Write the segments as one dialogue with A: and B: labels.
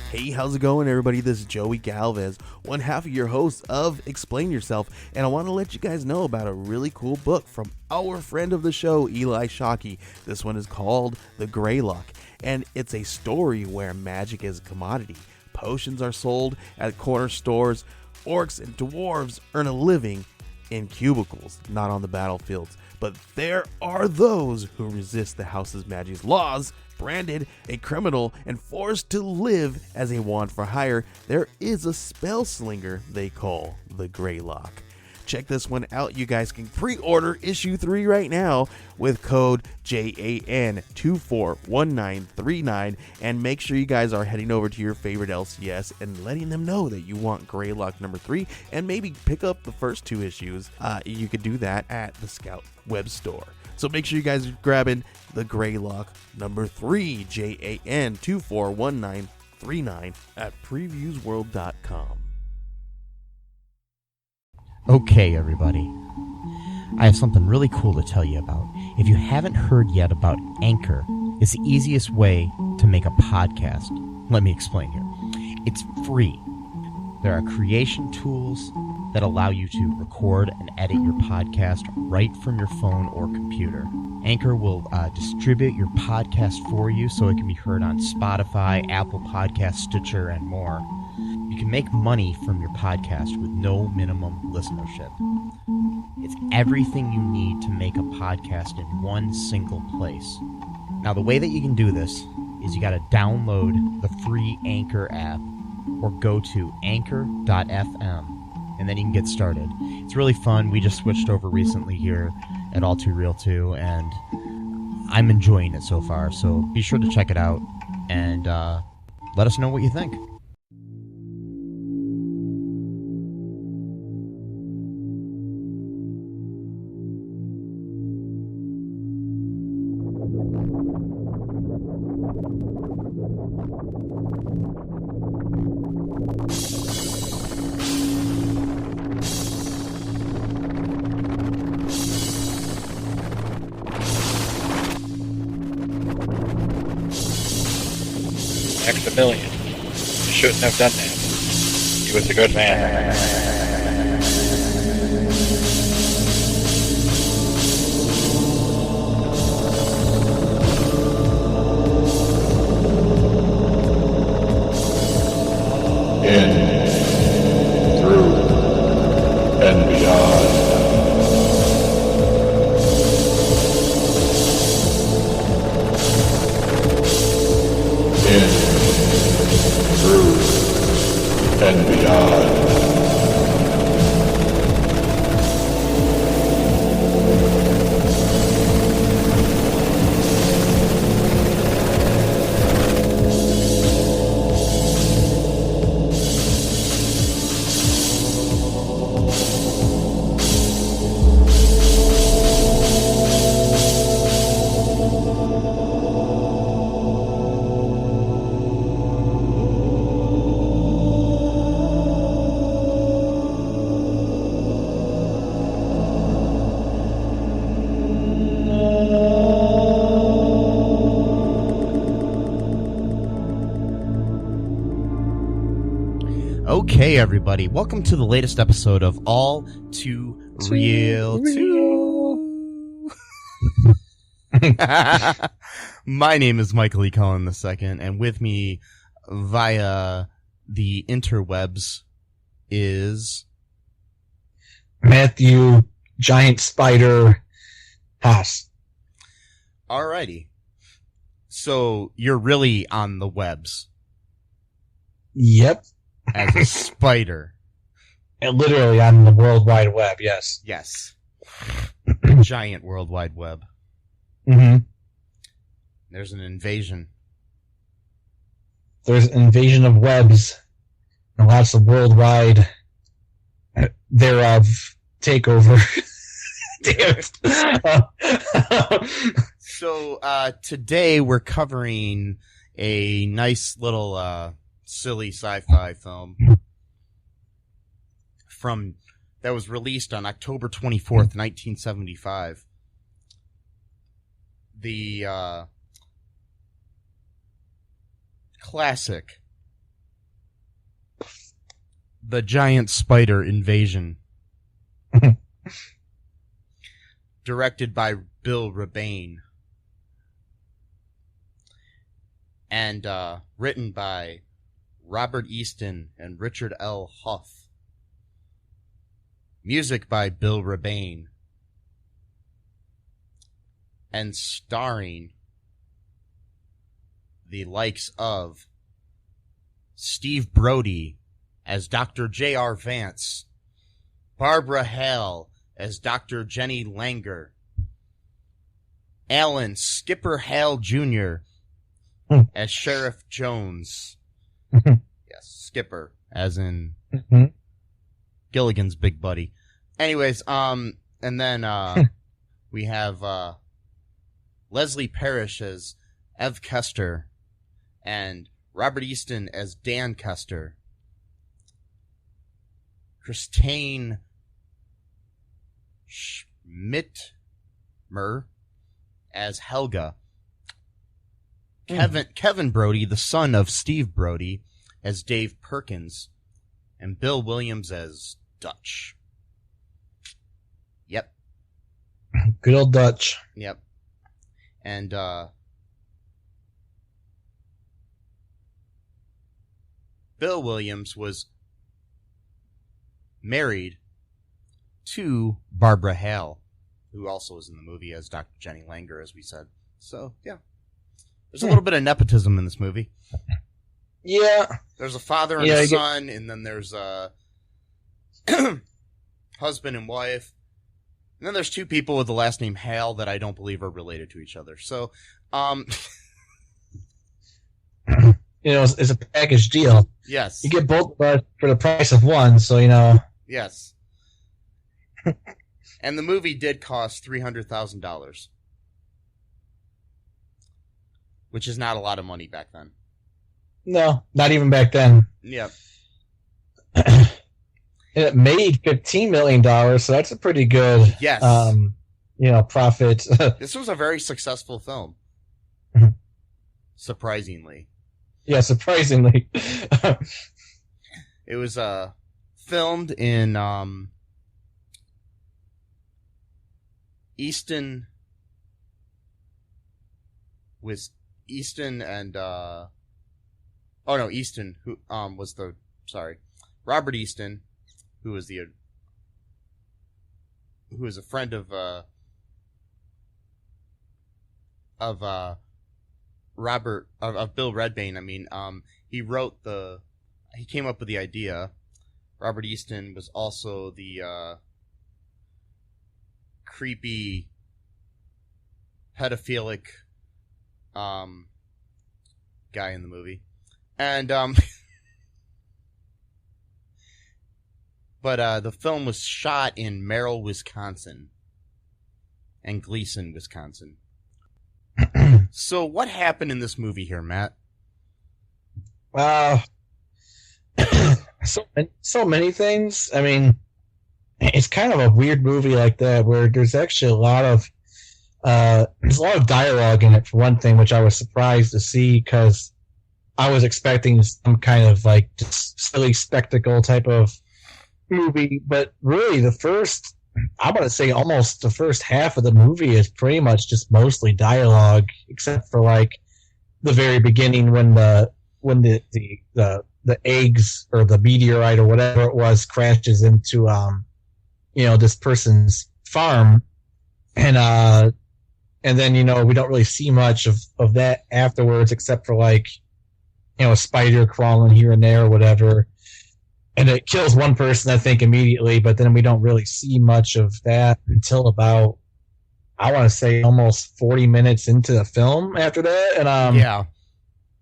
A: Hey, how's it going, everybody? This is Joey Galvez, one half of your host of Explain Yourself, and I want to let you guys know about a really cool book from our friend of the show, Eli Shockey. This one is called The Greylock, and it's a story where magic is a commodity. Potions are sold at corner stores. Orcs and dwarves earn a living in cubicles, not on the battlefields. But there are those who resist the house's magic's laws. Branded a criminal and forced to live as a wand for hire, there is a spell slinger they call the Greylock. Check this one out. You guys can pre-order issue 3 right now with code JAN241939, and make sure you guys are heading over to your favorite LCS and letting them know that you want Greylock number 3, and maybe pick up the first 2 issues. You could do that at the Scout web store. So make sure you guys are grabbing the Greylock number 3, JAN241939 at previewsworld.com.
B: Okay, everybody. I have something really cool to tell you about. If you haven't heard yet about Anchor, it's the easiest way to make a podcast. Let me explain here. It's free. There are creation tools that allow you to record and edit your podcast right from your phone or computer. Anchor will distribute your podcast for you so it can be heard on Spotify, Apple Podcasts, Stitcher, and more. You can make money from your podcast with no minimum listenership. It's everything you need to make a podcast in one single place. Now, the way that you can do this is you got to download the free Anchor app or go to anchor.fm. and then you can get started. It's really fun. We just switched over recently here at All Too Real 2, and I'm enjoying it so far. So be sure to check it out and let us know what you think.
C: Extra million. You shouldn't have done that. He was a good man.
D: In, through, and beyond. In, through, and beyond.
B: Okay, everybody, welcome to the latest episode of All Too Real 2. My name is Michael E. Cullen II, and with me via the interwebs is
E: Matthew Giant Spider Haas.
B: Alrighty. So you're really on the webs
E: Yep.
B: as a spider.
E: And literally on the World Wide Web, yes.
B: Yes. Giant World Wide Web.
E: Mm-hmm.
B: There's an invasion.
E: There's an invasion of webs and lots of worldwide thereof takeover. Damn it.
B: So today we're covering a nice little silly sci-fi film that was released on October 24th, 1975. The classic The Giant Spider Invasion. Directed by Bill Rebane. And written by Robert Easton and Richard L. Huff. Music by Bill Rebane. And starring the likes of Steve Brodie as Dr. J.R. Vance, Barbara Hale as Dr. Jenny Langer, Alan Skipper Hale Jr. as Sheriff Jones. Yes, Skipper, as in Gilligan's big buddy. Anyways, and then we have Leslie Parrish as Ev Kester and Robert Easton as Dan Kester. Christiane Schmidtmer as Helga. Kevin Brodie, the son of Steve Brodie, as Dave Perkins. And Bill Williams as Dutch. Yep.
E: Good old Dutch.
B: Yep. And Bill Williams was married to Barbara Hale, who also was in the movie as Dr. Jenny Langer, as we said. So, yeah. There's a little bit of nepotism in this movie.
E: Yeah.
B: There's a father and a son, and then there's a husband and wife. And then there's two people with the last name Hale that I don't believe are related to each other. So,
E: it's a package deal.
B: Yes.
E: You get both for the price of one, so,
B: Yes. And the movie did cost $300,000. Which is not a lot of money back then.
E: No, not even back then.
B: Yep.
E: And it made $15 million, so that's a pretty good profit.
B: This was a very successful film. Surprisingly.
E: Yeah, surprisingly.
B: It was filmed in Easton and Easton, who was Robert Easton, who was a friend of Bill Redbane. He came up with the idea. Robert Easton was also the creepy pedophilic guy in the movie. And but the film was shot in Merrill, Wisconsin and Gleason, Wisconsin. So what happened in this movie here, Matt?
E: So many things. I mean, it's kind of a weird movie like that where there's actually a lot of dialogue in it, for one thing, which I was surprised to see because I was expecting some kind of like just silly spectacle type of movie. But really, I want to say almost the first half of the movie is pretty much just mostly dialogue, except for like the very beginning when the eggs or the meteorite or whatever it was crashes into this person's farm, and then we don't really see much of that afterwards, except for like a spider crawling here and there or whatever, and it kills one person I think immediately, but then we don't really see much of that until about, I want to say, almost 40 minutes into the film after that. And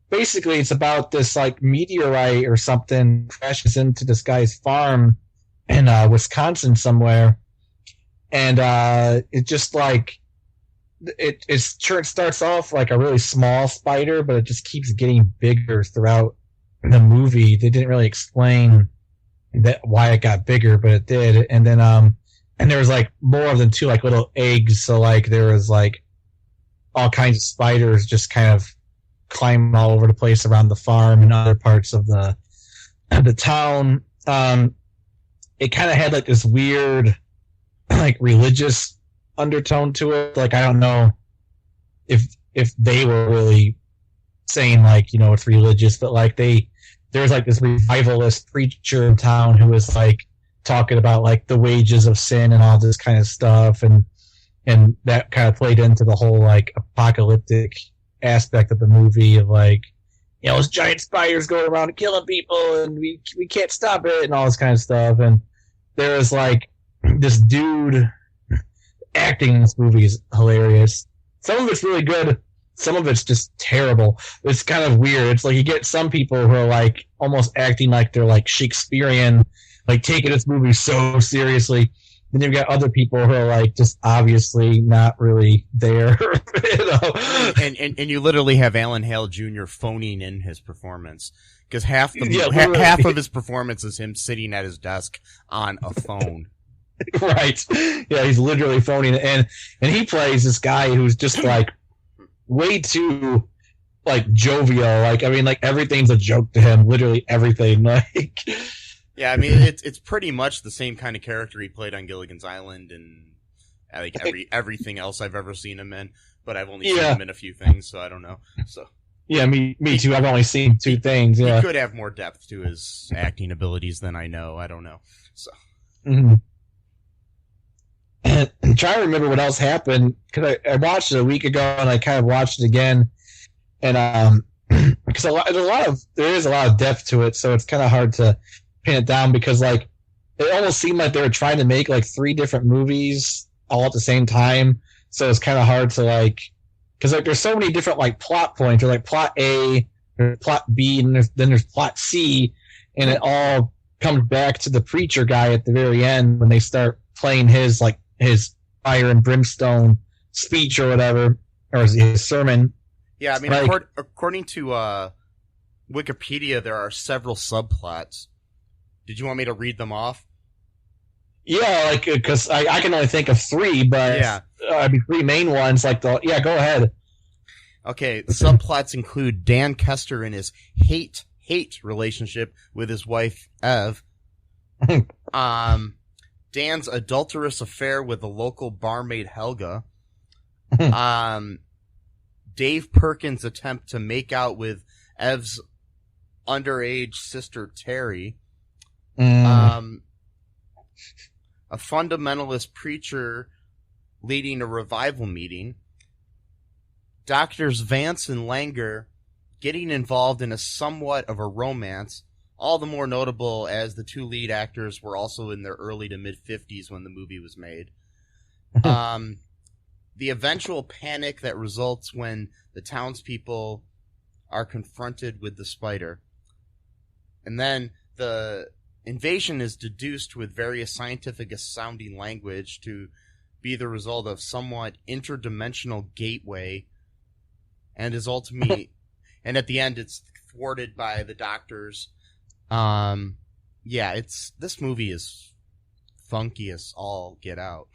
E: basically it's about this like meteorite or something crashes into this guy's farm in Wisconsin somewhere, and it just like it starts off like a really small spider, but it just keeps getting bigger throughout the movie. They didn't really explain why it got bigger, but it did. And then and there was like more of them too, like little eggs. So like there was like all kinds of spiders just kind of climbing all over the place around the farm and other parts of the town. it kind of had like this weird, like religious undertone to it. Like I don't know if they were really saying like, you know, it's religious, but like there's like this revivalist preacher in town who was like talking about like the wages of sin and all this kind of stuff, and that kind of played into the whole like apocalyptic aspect of the movie of like, you know, those giant spiders going around and killing people and we can't stop it and all this kind of stuff. And there was like this dude acting in this movie is hilarious. Some of it's really good. Some of it's just terrible. It's kind of weird. It's like you get some people who are like almost acting like they're like Shakespearean, like taking this movie so seriously. Then you've got other people who are like just obviously not really there. You know?
B: And you literally have Alan Hale Jr. phoning in his performance because half of his performance is him sitting at his desk on a phone.
E: Right. Yeah, he's literally phoning it. And he plays this guy who's just like way too like jovial. Like, I mean, like everything's a joke to him. Literally everything. Like,
B: yeah, I mean, it's pretty much the same kind of character he played on Gilligan's Island and like everything else I've ever seen him in. But I've only seen him in a few things, so I don't know. So
E: yeah, me too. I've only seen 2 things. Yeah,
B: he could have more depth to his acting abilities than I know. I don't know. So.
E: Mm-hmm. And I'm trying to remember what else happened because I watched it a week ago and I kind of watched it again, and because there is a lot of depth to it, so it's kind of hard to pin it down because like it almost seemed like they were trying to make like 3 different movies all at the same time, so it's kind of hard to like because like there's so many different like plot points or like plot A, or plot B, and then there's plot C, and it all comes back to the preacher guy at the very end when they start playing his fire and brimstone speech or whatever, or his sermon.
B: Yeah, I mean,
E: like,
B: according to Wikipedia, there are several subplots. Did you want me to read them off?
E: Yeah, like, because I can only think of 3, but
B: yeah.
E: 3 main ones. Like, go ahead.
B: Okay, the subplots include Dan Kester and his hate relationship with his wife, Ev. Dan's adulterous affair with the local barmaid, Helga. Dave Perkins' attempt to make out with Ev's underage sister, Terry. A fundamentalist preacher leading a revival meeting. Doctors Vance and Langer getting involved in a somewhat of a romance, all the more notable as the 2 lead actors were also in their early to mid-50s when the movie was made. The eventual panic that results when the townspeople are confronted with the spider. And then the invasion is deduced with various scientific-sounding language to be the result of somewhat interdimensional gateway, and is ultimately, and at the end it's thwarted by the doctors. Yeah, this movie is funky as all get out.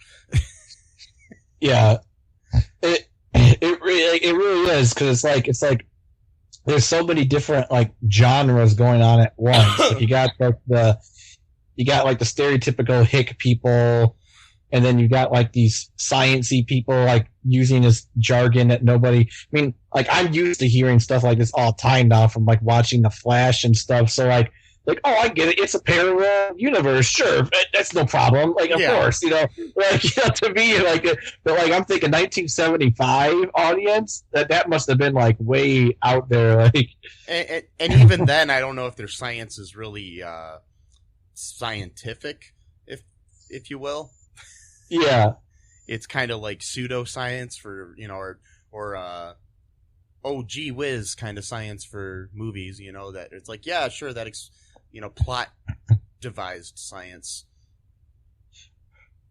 E: Yeah, it really is, because it's like there's so many different like genres going on at once. Like, you got the stereotypical hick people, and then you got like these sciencey people like using this jargon that nobody. I mean, like I'm used to hearing stuff like this all the time now from like watching The Flash and stuff. So like, oh, I get it. It's a parallel universe. Sure. That's no problem. Like, of course, to me, like, but like, I'm thinking 1975 audience, that must have been like way out there. Like,
B: and even then, I don't know if their science is really, scientific, if you will.
E: Yeah.
B: It's kind of like pseudoscience for, or oh, gee whiz kind of science for movies, that it's like, yeah, sure, that plot devised science.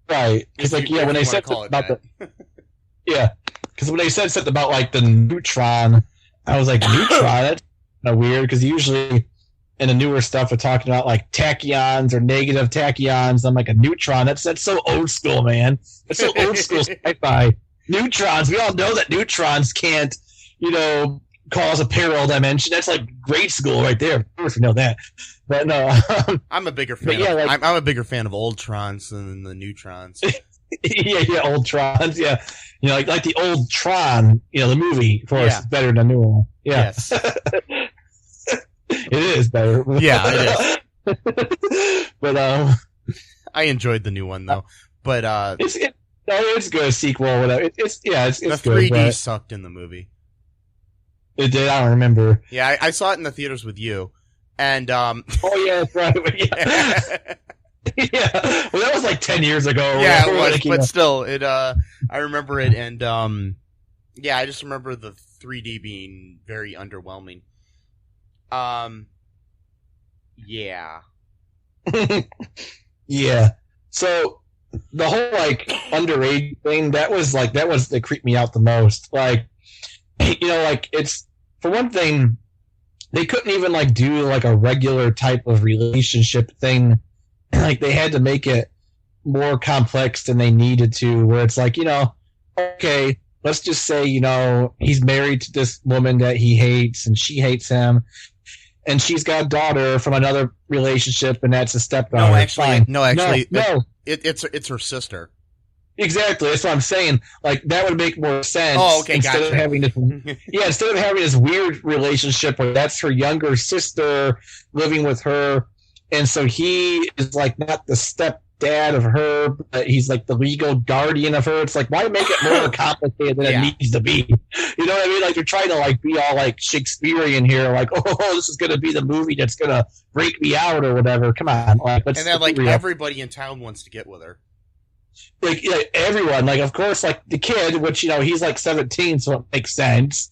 E: Right. Because, like, when they said something about because when they said something about, like, the neutron, I was like, neutron? That's kind of weird, because usually in the newer stuff, we're talking about, like, tachyons or negative tachyons. I'm like, a neutron? That's so old school, man. That's so old school sci-fi. Neutrons, we all know that neutrons can't, cause a parallel dimension. That's like grade school right there. Of course we know that. But no,
F: I'm a bigger fan.
E: yeah,
F: I'm a bigger fan of Ultrons than the Neutrons.
E: yeah, old Trons. Yeah, like the old Tron. The movie, of course, is better than the new one. Yeah.
F: Yes.
E: It is better.
F: Yeah, it is.
E: But
F: I enjoyed the new one though. But
E: it's good. A sequel, whatever. It's
F: the
E: good,
F: 3D sucked in the movie.
E: It did. I don't remember.
F: Yeah, I saw it in the theaters with you, and
E: oh yeah, that's right. Yeah. Yeah. Well, that was like 10 years ago.
F: Yeah, it was, but still, it. I remember it, and yeah, I just remember the 3D being very underwhelming. Yeah.
E: Yeah. So the whole like underage thing that creeped me out the most. Like, like it's, for one thing, they couldn't even like do like a regular type of relationship thing. Like they had to make it more complex than they needed to, where it's like, okay, let's just say, he's married to this woman that he hates and she hates him, and she's got a daughter from another relationship, and that's a stepdaughter.
F: No, it's her sister.
E: Exactly, that's what I'm saying. Like that would make more sense.
F: Oh, okay,
E: instead of having this, instead of having this weird relationship where that's her younger sister living with her, and so he is like not the stepdad of her, but he's like the legal guardian of her. It's like, why make it more complicated than it needs to be? You know what I mean? Like they're trying to like be all like Shakespearean here, like, oh, this is going to be the movie that's going to break me out or whatever. Come on, like,
F: and then like everybody in town wants to get with her.
E: Like everyone, like of course, like the kid, which he's like 17, so it makes sense.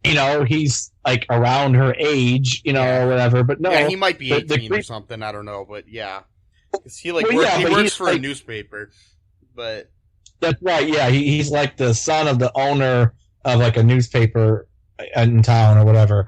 E: He's like around her age, or whatever. But no,
F: yeah, he might be 18 or something. I don't know, but yeah, he works for a newspaper. But
E: that's right. Yeah, he's like the son of the owner of like a newspaper in town or whatever.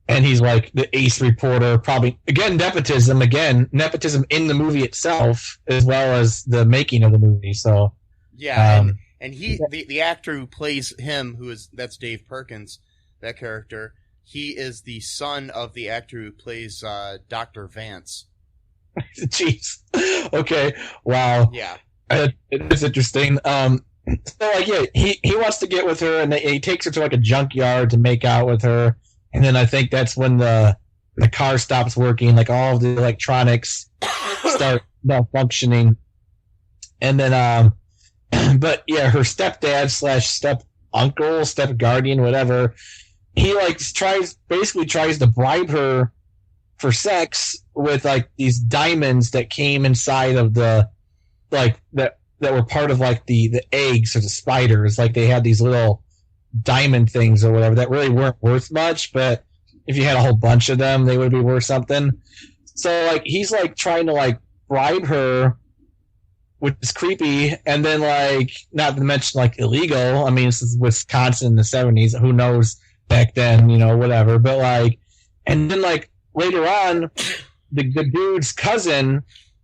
E: And he's like the ace reporter, probably nepotism in the movie itself, as well as the making of the movie. So
F: yeah, and he the actor who plays him, that's Dave Perkins, that character. He is the son of the actor who plays Dr. Vance.
E: Jeez. Okay. Wow.
F: Yeah.
E: It is interesting. So like, yeah, he wants to get with her, and he takes her to like a junkyard to make out with her. And then I think that's when the car stops working, like all of the electronics start malfunctioning. And then, but yeah, her stepdad / step uncle, step guardian, whatever, he like tries to bribe her for sex with like these diamonds that came inside of the that were part of like the eggs or the spiders. Like they had these little diamond things or whatever that really weren't worth much, but if you had a whole bunch of them, they would be worth something. So like he's like trying to like bribe her, which is creepy, and then like not to mention like illegal. I mean, this is Wisconsin in the 70s. Who knows back then, whatever. But like, and then like later on, the dude's cousin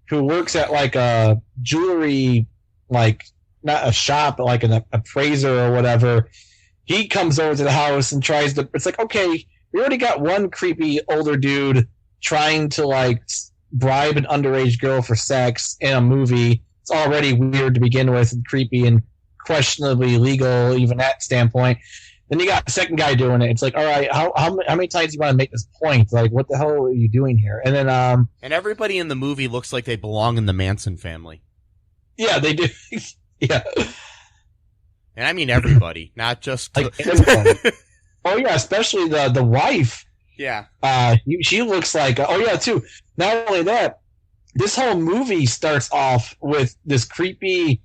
E: who works at like a jewelry, like not a shop, but like an appraiser or whatever. He comes over to the house and tries to. It's like, okay, we already got one creepy older dude trying to like bribe an underage girl for sex in a movie. It's already weird to begin with and creepy and questionably legal, even that standpoint. Then you got the second guy doing it. It's like, all right, how many times do you want to make this point? Like, what the hell are you doing here? And then,
F: and everybody in the movie looks like they belong in the Manson family.
E: Yeah, they do. Yeah.
F: And I mean everybody, not just
E: like oh yeah, especially the wife.
F: Yeah.
E: She looks like too. Not only that, this whole movie starts off with this creepy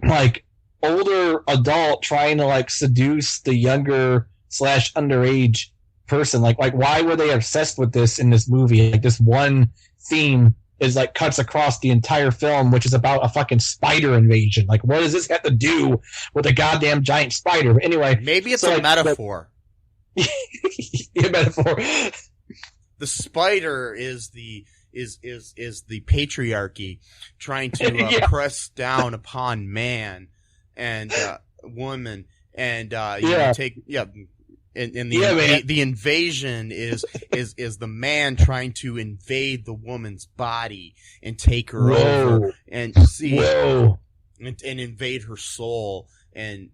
E: like older adult trying to like seduce the younger / underage person. Like why were they obsessed with this in this movie? Like this one theme is like cuts across the entire film, which is about a fucking spider invasion. Like, what does this have to do with a goddamn giant spider? But anyway,
F: maybe it's a metaphor.
E: Yeah, metaphor.
F: The spider is the patriarchy trying to press down upon man and woman, and And
E: man.
F: the invasion is the man trying to invade the woman's body and take her over and see and invade her soul. And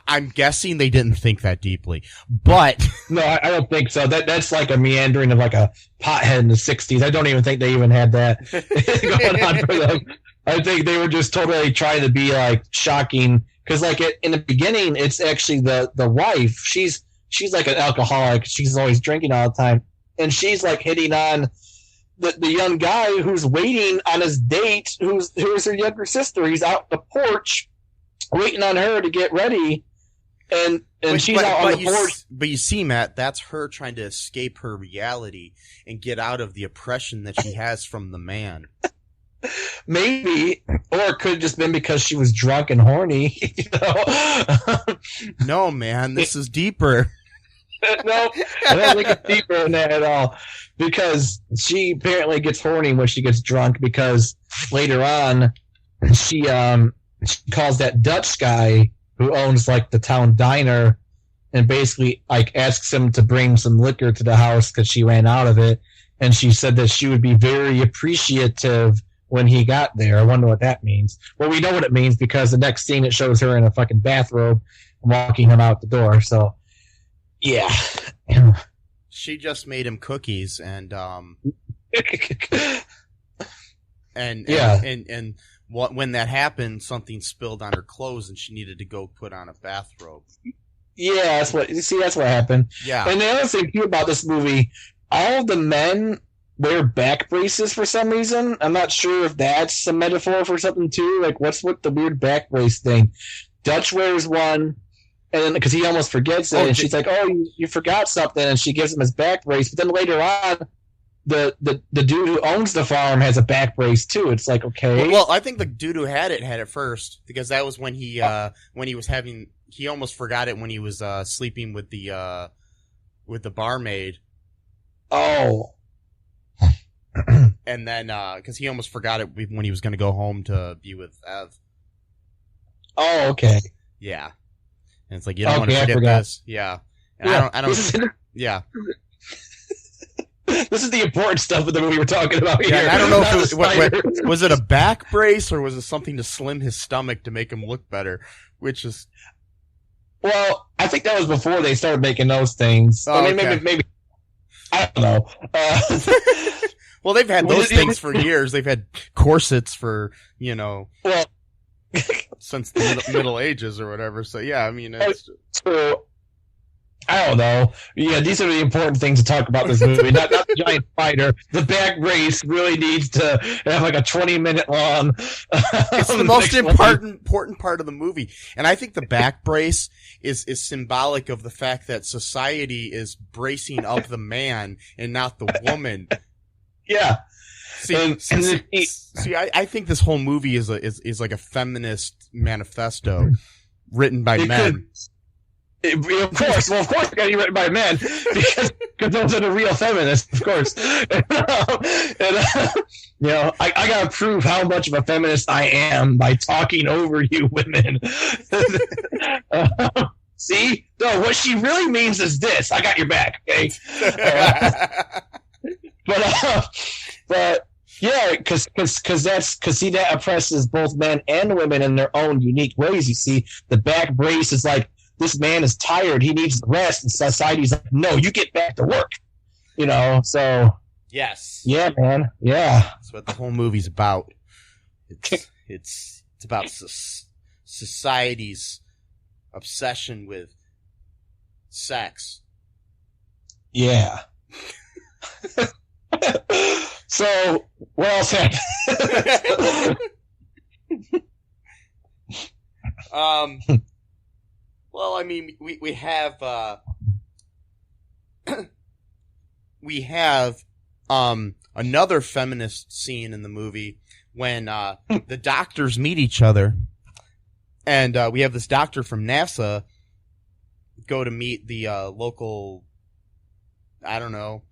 F: I'm guessing they didn't think that deeply, but
E: no, I don't think so. That's like a meandering of like a pothead in the '60s. I don't even think they even had that going on for them. I think they were just totally trying to be like shocking. Because like in the beginning, it's actually the wife. She's like an alcoholic. She's always drinking all the time, and she's like hitting on the young guy who's waiting on his date. Who's her younger sister. He's out the porch, waiting on her to get ready, and she's out on the porch.
F: But you see, Matt, that's her trying to escape her reality and get out of the oppression that she has from the man.
E: Maybe, or it could have just been because she was drunk and horny. You know?
F: No, man, this is deeper.
E: No, I don't think it's deeper than that at all. Because she apparently gets horny when she gets drunk. Because later on, she calls that Dutch guy who owns like the town diner, and basically like asks him to bring some liquor to the house because she ran out of it, and she said that she would be very appreciative when he got there. I wonder what that means. Well, we know what it means because the next scene it shows her in a fucking bathrobe walking him out the door. So, yeah.
F: She just made him cookies and when that happened, something spilled on her clothes and she needed to go put on a bathrobe.
E: Yeah, that's what happened.
F: Yeah.
E: And the other thing too about this movie, all the men wear back braces for some reason. I'm not sure if that's a metaphor for something too. Like, what's with the weird back brace thing? Dutch wears one, and then because he almost forgets it, and she's like, "Oh, you forgot something," and she gives him his back brace. But then later on, the dude who owns the farm has a back brace too. It's like, okay.
F: Well, I think the dude who had it first, because that was when he almost forgot it when he was sleeping with the barmaid.
E: Oh.
F: And then, because he almost forgot it when he was going to go home to be with Ev.
E: Oh, okay.
F: Yeah. And it's like, you don't want to forget this. Yeah. And
E: yeah.
F: I don't. Yeah.
E: This is the important stuff of the movie we're talking about here.
F: Yeah, I don't know if it was it a back brace or was it something to slim his stomach to make him look better, which is.
E: Well, I think that was before they started making those things.
F: Oh,
E: I mean, maybe. I don't know.
F: Well, they've had those things for years. They've had corsets for,
E: well,
F: since the Middle Ages or whatever. So, yeah, I mean, it's...
E: So, I don't know. Yeah, these are the important things to talk about this movie. not the giant spider. The back brace really needs to have like a 20-minute long...
F: It's the most important part of the movie. And I think the back brace is symbolic of the fact that society is bracing up the man and not the woman.
E: Yeah.
F: See, I think this whole movie is like a feminist manifesto written by men.
E: Of course, it got to be written by men because those are the real feminists, of course. I got to prove how much of a feminist I am by talking over you women. See? No, what she really means is this. I got your back, okay? But yeah, because that oppresses both men and women in their own unique ways. You see, the back brace is like, this man is tired, he needs rest, and society's like, no, you get back to work. So
F: yes,
E: yeah, man, yeah,
F: that's what the whole movie's about. It's about society's obsession with sex.
E: Yeah. So, what else happened?
F: Well, I mean, we have another feminist scene in the movie when the doctors meet each other, and we have this doctor from NASA go to meet the local, I don't know,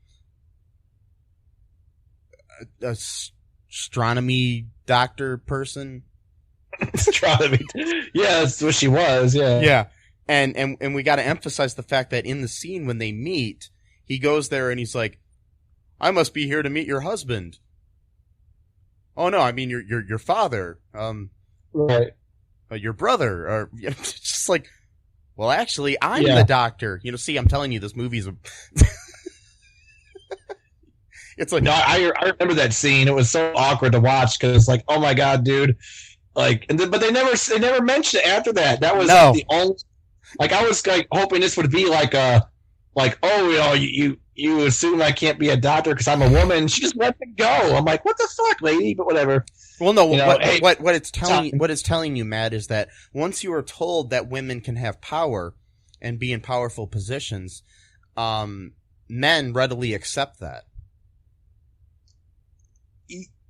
F: astronomy doctor person.
E: Astronomy. Yeah, that's what she was. Yeah.
F: Yeah. And we got to emphasize the fact that in the scene when they meet, he goes there and he's like, I must be here to meet your husband. Oh no, I mean your father.
E: Right.
F: Your brother, or it's just like, well, actually, I'm the doctor. See, I'm telling you, this movie's it's like,
E: no, I remember that scene. It was so awkward to watch because it's like, oh my god, dude. Like, but they never mentioned it after that. That was the only. Like, I was like hoping this would be like oh, you assume I can't be a doctor because I'm a woman. She just let it go. I'm like, what the fuck, lady? But whatever.
F: Well, no. What it's telling you, Matt, is that once you are told that women can have power and be in powerful positions, men readily accept that.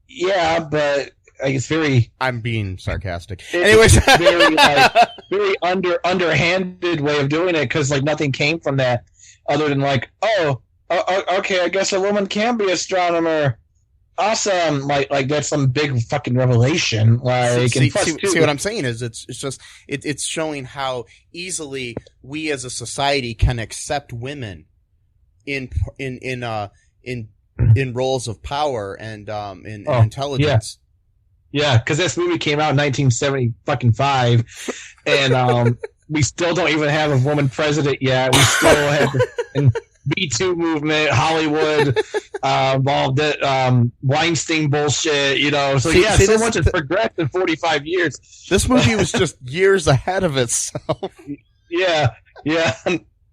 E: Yeah, but it's very.
F: I'm being sarcastic. Anyways,
E: very underhanded way of doing it because like nothing came from that other than like, okay, I guess a woman can be an astronomer. Awesome, like that's some big fucking revelation. Like,
F: see what I'm saying is it's showing how easily we as a society can accept women in roles of power and in intelligence.
E: Yeah, because this movie came out in 1975, and we still don't even have a woman president yet. We still have the Me-Too movement, Hollywood, Weinstein bullshit, So so much has progressed in 45 years.
F: This movie was just years ahead of itself.
E: Yeah,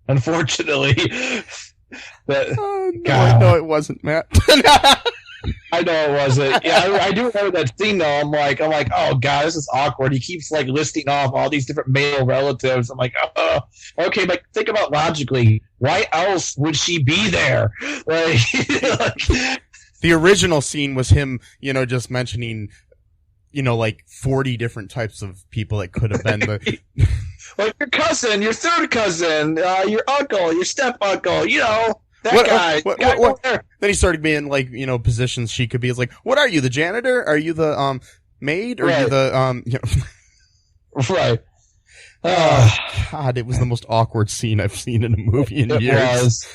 E: unfortunately. But,
F: no, it wasn't, Matt.
E: I know it wasn't. Yeah, I do remember that scene though. I'm like, oh god, this is awkward. He keeps like listing off all these different male relatives. I'm like, okay, but think about logically. Why else would she be there? Like,
F: the original scene was him, just mentioning, like 40 different types of people that could have been the.
E: Like your cousin, your third cousin, your uncle, your step uncle, That guy.
F: Then he started being like, positions she could be. It's like, what are you, the janitor? Are you the maid? Or are you the
E: Right.
F: God, it was the most awkward scene I've seen in a movie in years.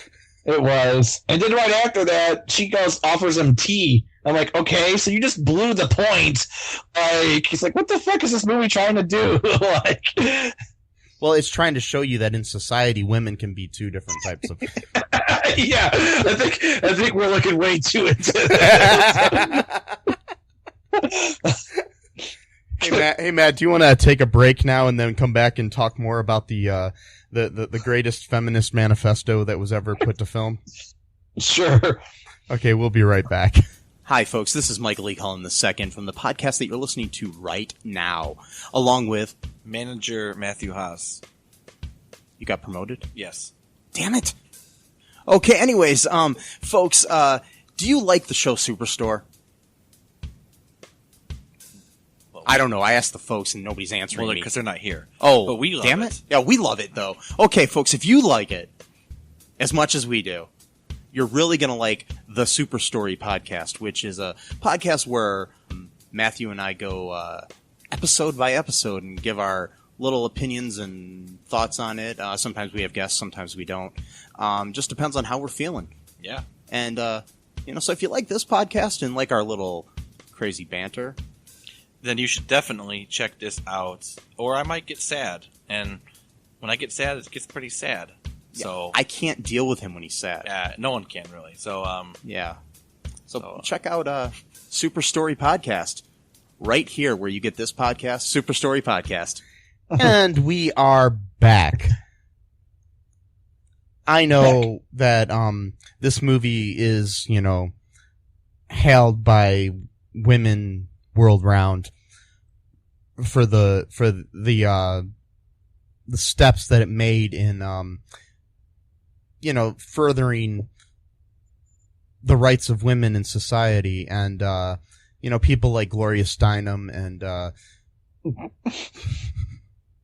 E: It was. And then right after that, she offers him tea. I'm like, okay, so you just blew the point. Like, he's like, what the fuck is this movie trying to do? Like.
F: Well, it's trying to show you that in society, women can be two different types of.
E: Yeah, I think we're looking way too into that.
F: Hey Matt, do you want to take a break now and then come back and talk more about the greatest feminist manifesto that was ever put to film?
E: Sure.
F: Okay, we'll be right back.
B: Hi, folks. This is Michael E. Cullen II from the podcast that you're listening to right now, along with
G: manager Matthew Haas.
B: You got promoted?
G: Yes.
B: Damn it. Okay, anyways, folks, do you like the show Superstore?
G: Well,
B: I don't know. I asked the folks and nobody's answering me.
G: Because they're not here.
B: Oh,
G: but we love
B: damn it. Yeah, we love it, though. Okay, folks, if you like it as much as we do, you're really going to like the Super Story podcast, which is a podcast where Matthew and I go episode by episode and give our little opinions and thoughts on it. Sometimes we have guests, sometimes we don't. Just depends on how we're feeling.
G: Yeah.
B: And, so if you like this podcast and like our little crazy banter,
G: then you should definitely check this out. Or I might get sad. And when I get sad, it gets pretty sad.
B: Yeah,
G: so
B: I can't deal with him when he's sad.
G: Yeah, no one can really. So
B: yeah. So check out Super Story Podcast right here where you get this podcast, Super Story Podcast.
F: And we are back. I know that this movie is, hailed by women world round for the steps that it made in furthering the rights of women in society, and people like Gloria Steinem and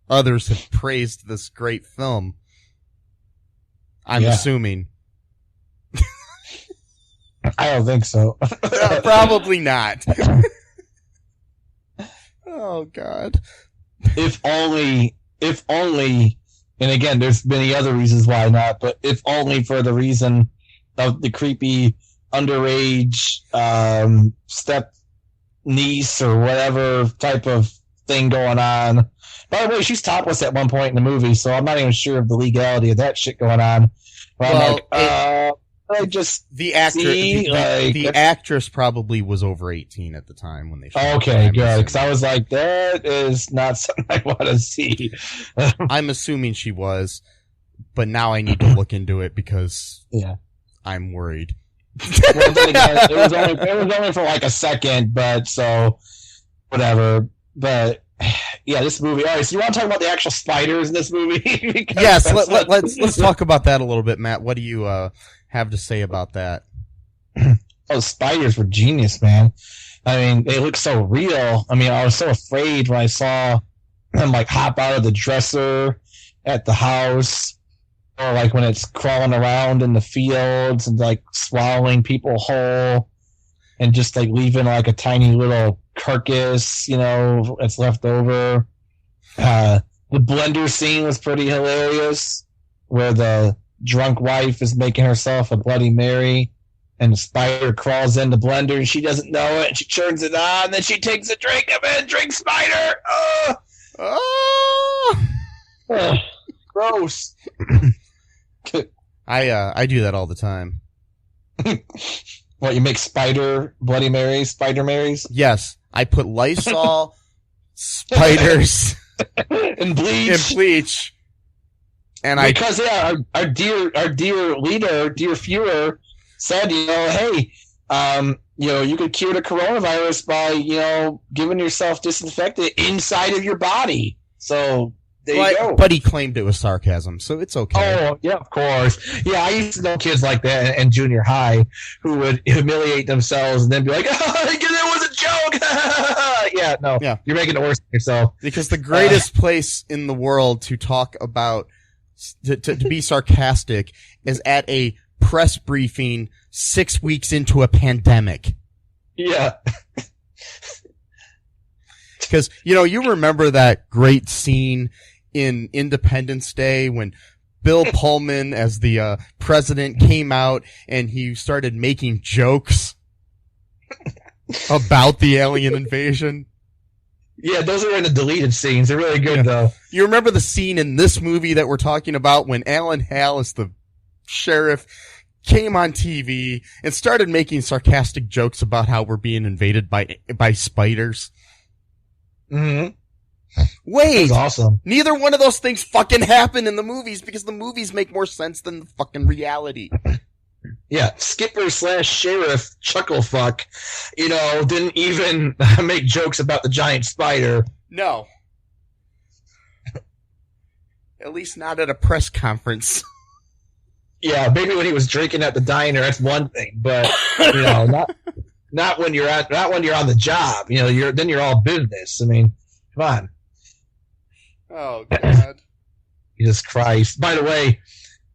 F: others have praised this great film. I'm assuming.
E: I don't think so.
F: Probably not. Oh God.
E: If only And again, there's many other reasons why not, but if only for the reason of the creepy underage step niece or whatever type of thing going on. By the way, she's topless at one point in the movie, so I'm not even sure of the legality of that shit going on. But
F: Well,
E: I'm like, I just
F: The actress,
E: see,
F: the actress probably was over 18 at the time when they shot.
E: okay,
F: it.
E: good. Because I was like, that is not something I want to see.
F: I'm assuming she was, but now I need to look into it because
E: Yeah.
F: I'm worried.
E: Well, then again, it was only for like a second, but so whatever. But yeah, this movie. All right, so you want to talk about the actual spiders in this movie? Because
F: Yes,
E: that's
F: let's talk about that a little bit, Matt. What do you have to say about that?
E: Oh, spiders were genius, man. I mean, they look so real. I mean, I was so afraid when I saw them like hop out of the dresser at the house, or like when it's crawling around in the fields and like swallowing people whole, and just like leaving like a tiny little carcass, you know, that's left over. The blender scene was pretty hilarious, where the drunk wife is making herself a Bloody Mary, and the spider crawls in the blender, and she doesn't know it, and she turns it on, and then she takes a drink of it, drink spider! Ugh, gross.
F: I do that all the time.
E: What, you make spider Bloody Marys, spider Marys?
F: Yes, I put Lysol, spiders,
E: And bleach.
F: And
E: Because our dear leader, dear Fuhrer, said, you know, hey, you know, you could cure the coronavirus by, you know, giving yourself disinfectant inside of your body. So there you go.
F: But he claimed it was sarcasm, so it's okay.
E: Oh, yeah, of course. Yeah, I used to know kids like that in junior high who would humiliate themselves and then be like, oh, it was a joke. Yeah, no.
F: Yeah.
E: You're making it worse for yourself.
F: Because the greatest place in the world to talk about, to be sarcastic, is at a press briefing 6 weeks into a pandemic.
E: Yeah.
F: Because, you know, you remember that great scene in Independence Day when Bill Pullman, as the president, came out and he started making jokes about the alien invasion.
E: Yeah, those are in the deleted scenes. They're really good, though.
F: You remember the scene in this movie that we're talking about when Alan Hale, as the sheriff, came on TV and started making sarcastic jokes about how we're being invaded by spiders?
E: Mm-hmm.
F: Wait,
E: That's awesome.
F: neither one of those things fucking happen in the movies because the movies make more sense than the fucking reality.
E: Yeah, Skipper / Sheriff Chucklefuck, you know, didn't even make jokes about the giant spider.
F: No. At least not at a press conference.
E: Yeah, maybe when he was drinking at the diner, that's one thing, but you know, not when you're on the job. You know, you're all business. I mean, come on.
F: Oh, God.
E: Jesus Christ. By the way,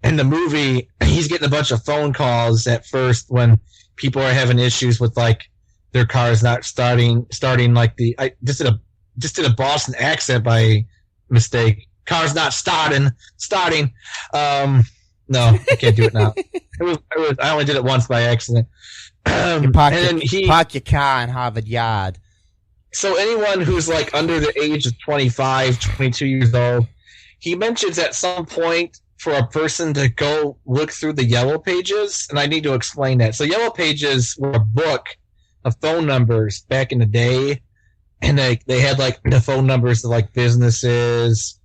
E: in the movie, he's getting a bunch of phone calls at first when people are having issues with like their cars not starting like I just did a Boston accent by mistake. Car's not starting. No, I can't do it now. I only did it once by accident.
F: Park your car in Harvard Yard.
E: So anyone who's like under the age of 25, 22 years old, he mentions at some point for a person to go look through the Yellow Pages, and I need to explain that. So Yellow Pages were a book of phone numbers back in the day, and they had like the phone numbers of like businesses,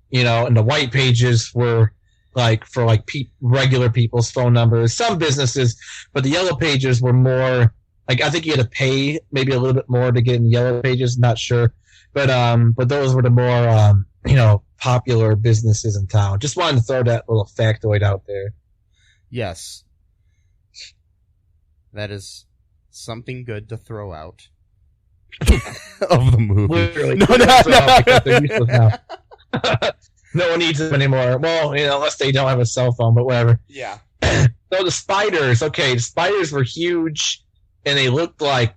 E: you know, and the White Pages were like for like regular people's phone numbers, some businesses, but the Yellow Pages were more like, I think you had to pay maybe a little bit more to get in the Yellow Pages, not sure, but those were the more you know, popular businesses in town. Just wanted to throw that little factoid out there.
F: Yes. That is something good to throw out of the movie.
E: Literally.
F: No.
E: Because they're useless now. No one needs them anymore. Well, you know, unless they don't have a cell phone, but whatever.
F: Yeah.
E: So the spiders, okay, the spiders were huge, and they looked like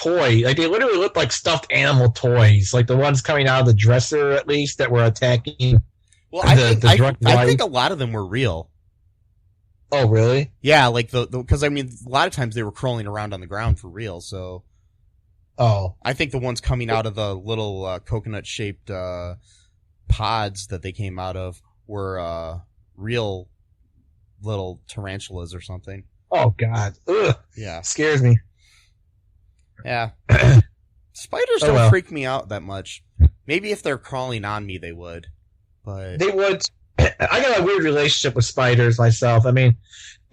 E: toy. Like, they literally looked like stuffed animal toys. Like the ones coming out of the dresser, at least, that were attacking.
F: Well, I think a lot of them were real.
E: Oh, really?
F: Yeah, like because I mean, a lot of times they were crawling around on the ground for real. So, I think the ones coming out of the little coconut-shaped pods that they came out of were real little tarantulas or something.
E: Oh God! Ugh.
F: Yeah,
E: scares me.
F: Yeah, spiders don't freak me out that much. Maybe if they're crawling on me, they would. But
E: they would. I got a weird relationship with spiders myself. I mean,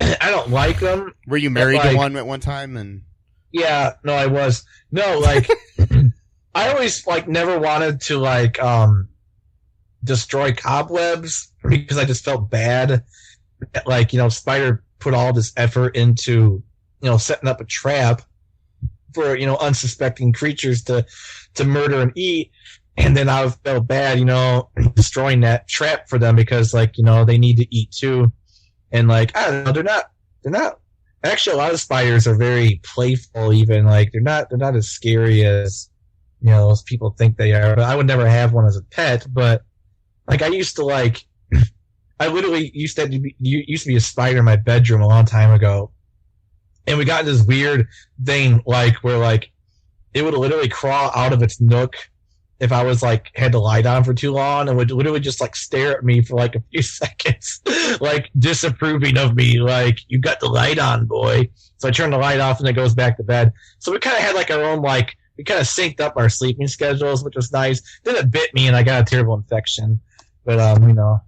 E: I don't like them.
F: Were you married to one at one time? And
E: yeah, no, I was. No, like I always like never wanted to like destroy cobwebs because I just felt bad. Like, you know, spider put all this effort into, you know, setting up a trap for, you know, unsuspecting creatures to murder and eat. And then I felt bad, you know, destroying that trap for them because, like, you know, they need to eat too. And like, I don't know, they're not actually, a lot of spiders are very playful even. Like, they're not as scary as, you know, as people think they are. But I would never have one as a pet, but like, I used to like, I literally used to be a spider in my bedroom a long time ago. And we got this weird thing, like, where like, it would literally crawl out of its nook if I was like had to lie down for too long, and would literally just like stare at me for like a few seconds, like disapproving of me, like, you got the light on, boy. So I turn the light off and it goes back to bed. So we kind of had like our own, like, we kind of synced up our sleeping schedules, which was nice. Then it bit me and I got a terrible infection. But you know,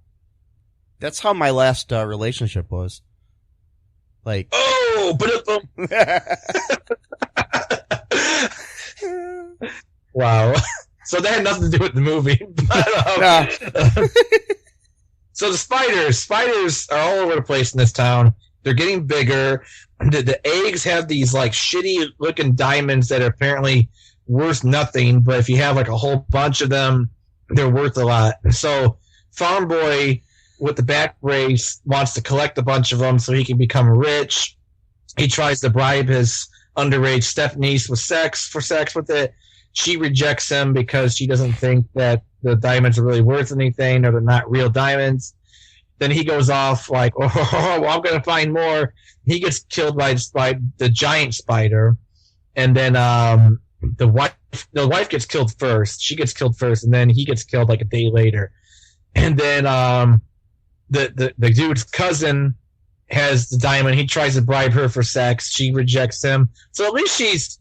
F: that's how my last relationship was. Like,
E: wow. So that had nothing to do with the movie. But, so the spiders are all over the place in this town. They're getting bigger. The eggs have these like shitty looking diamonds that are apparently worth nothing, but if you have like a whole bunch of them, they're worth a lot. So Farm Boy with the back brace wants to collect a bunch of them so he can become rich. He tries to bribe his underage stepniece with sex with it. She rejects him because she doesn't think that the diamonds are really worth anything, or they're not real diamonds. Then he goes off like, well, I'm going to find more. He gets killed by the giant spider. And then the wife gets killed first. She gets killed first, and then he gets killed like a day later. And then the dude's cousin has the diamond. He tries to bribe her for sex. She rejects him. So at least she's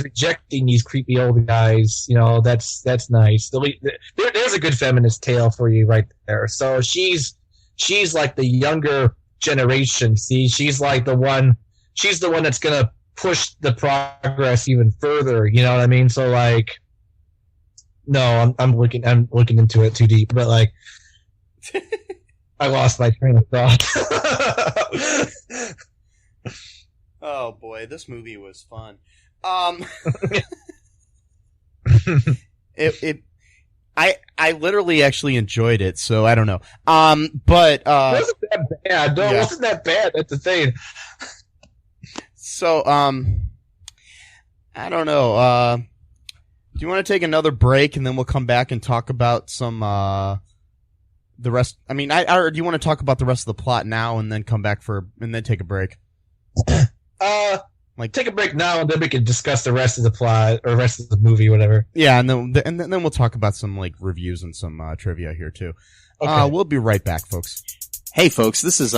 E: rejecting these creepy old guys. You know, that's nice. There's a good feminist tale for you right there. So she's like the younger generation. See, she's like the one that's gonna push the progress even further. You know what I mean? So like, no, I'm looking into it too deep, but like, I lost my train of thought.
F: Oh boy, this movie was fun. I literally actually enjoyed it, so I don't know. But
E: it wasn't that bad. No, it wasn't that bad. That's the thing.
F: So, I don't know. Do you want to take another break and then we'll come back and talk about some the rest? I mean, or do you want to talk about the rest of the plot now and then come back and then take a break?
E: Like, take a break now and then we can discuss the rest of the plot or rest of the movie, whatever.
F: Yeah, and then we'll talk about some like reviews and some trivia here too. Okay. We'll be right back, folks.
B: Hey, folks, this is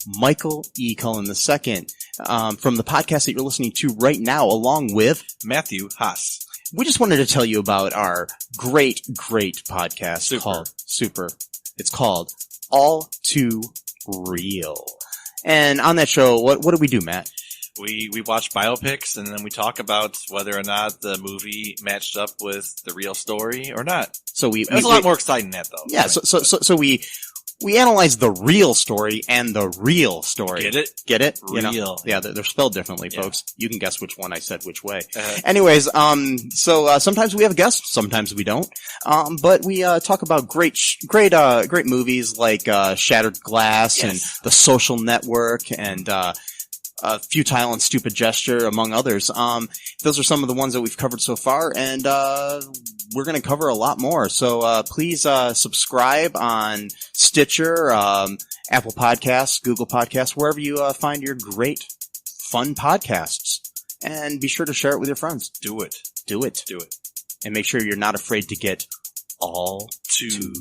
B: Michael E. Cullen II from the podcast that you're listening to right now, along with
G: Matthew Haas.
B: We just wanted to tell you about our great podcast called Super. It's called All Too Real. And on that show, what do we do, Matt?
G: We watch biopics, and then we talk about whether or not the movie matched up with the real story or not.
B: So
G: it was a lot more exciting than that, though.
B: Yeah, so we analyze the real story and the real story. Get it?
G: Real.
B: You know? Yeah, they're spelled differently, folks. You can guess which one I said which way. Anyways, so sometimes we have guests, sometimes we don't. But we talk about great movies like Shattered Glass and The Social Network and
H: futile and stupid gesture, among others. Those are some of the ones that we've covered so far, and we're going to cover a lot more. So please subscribe on Stitcher, Apple Podcasts, Google Podcasts, wherever you find your great, fun podcasts. And be sure to share it with your friends.
G: Do it.
H: Do it.
G: Do it.
H: And make sure you're not afraid to get all too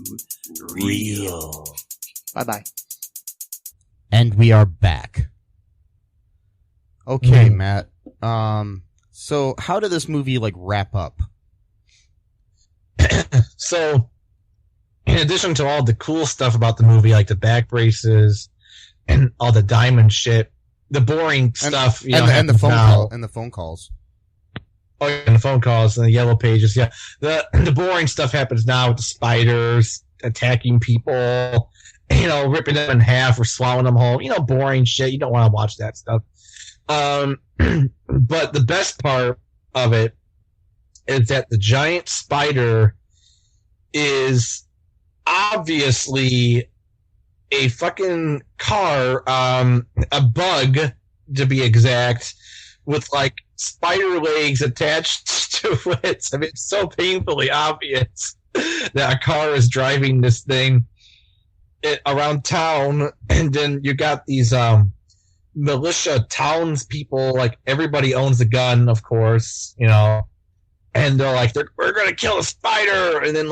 H: real. Bye-bye.
F: And we are back. Okay, Matt. So how did this movie wrap up?
E: So, in addition to all the cool stuff about the movie, like the back braces and all the diamond shit, the boring stuff,
F: and the phone calls.
E: Oh, and the phone calls and the yellow pages. Yeah, the boring stuff happens now with the spiders attacking people, ripping them in half or swallowing them whole. Boring shit. You don't want to watch that stuff. But the best part of it is that the giant spider is obviously a fucking car, a bug to be exact, with spider legs attached to it. I mean, it's so painfully obvious that a car is driving this thing around town, and then you got these militia townspeople, everybody owns a gun, of course, and they're we're gonna kill a spider, and then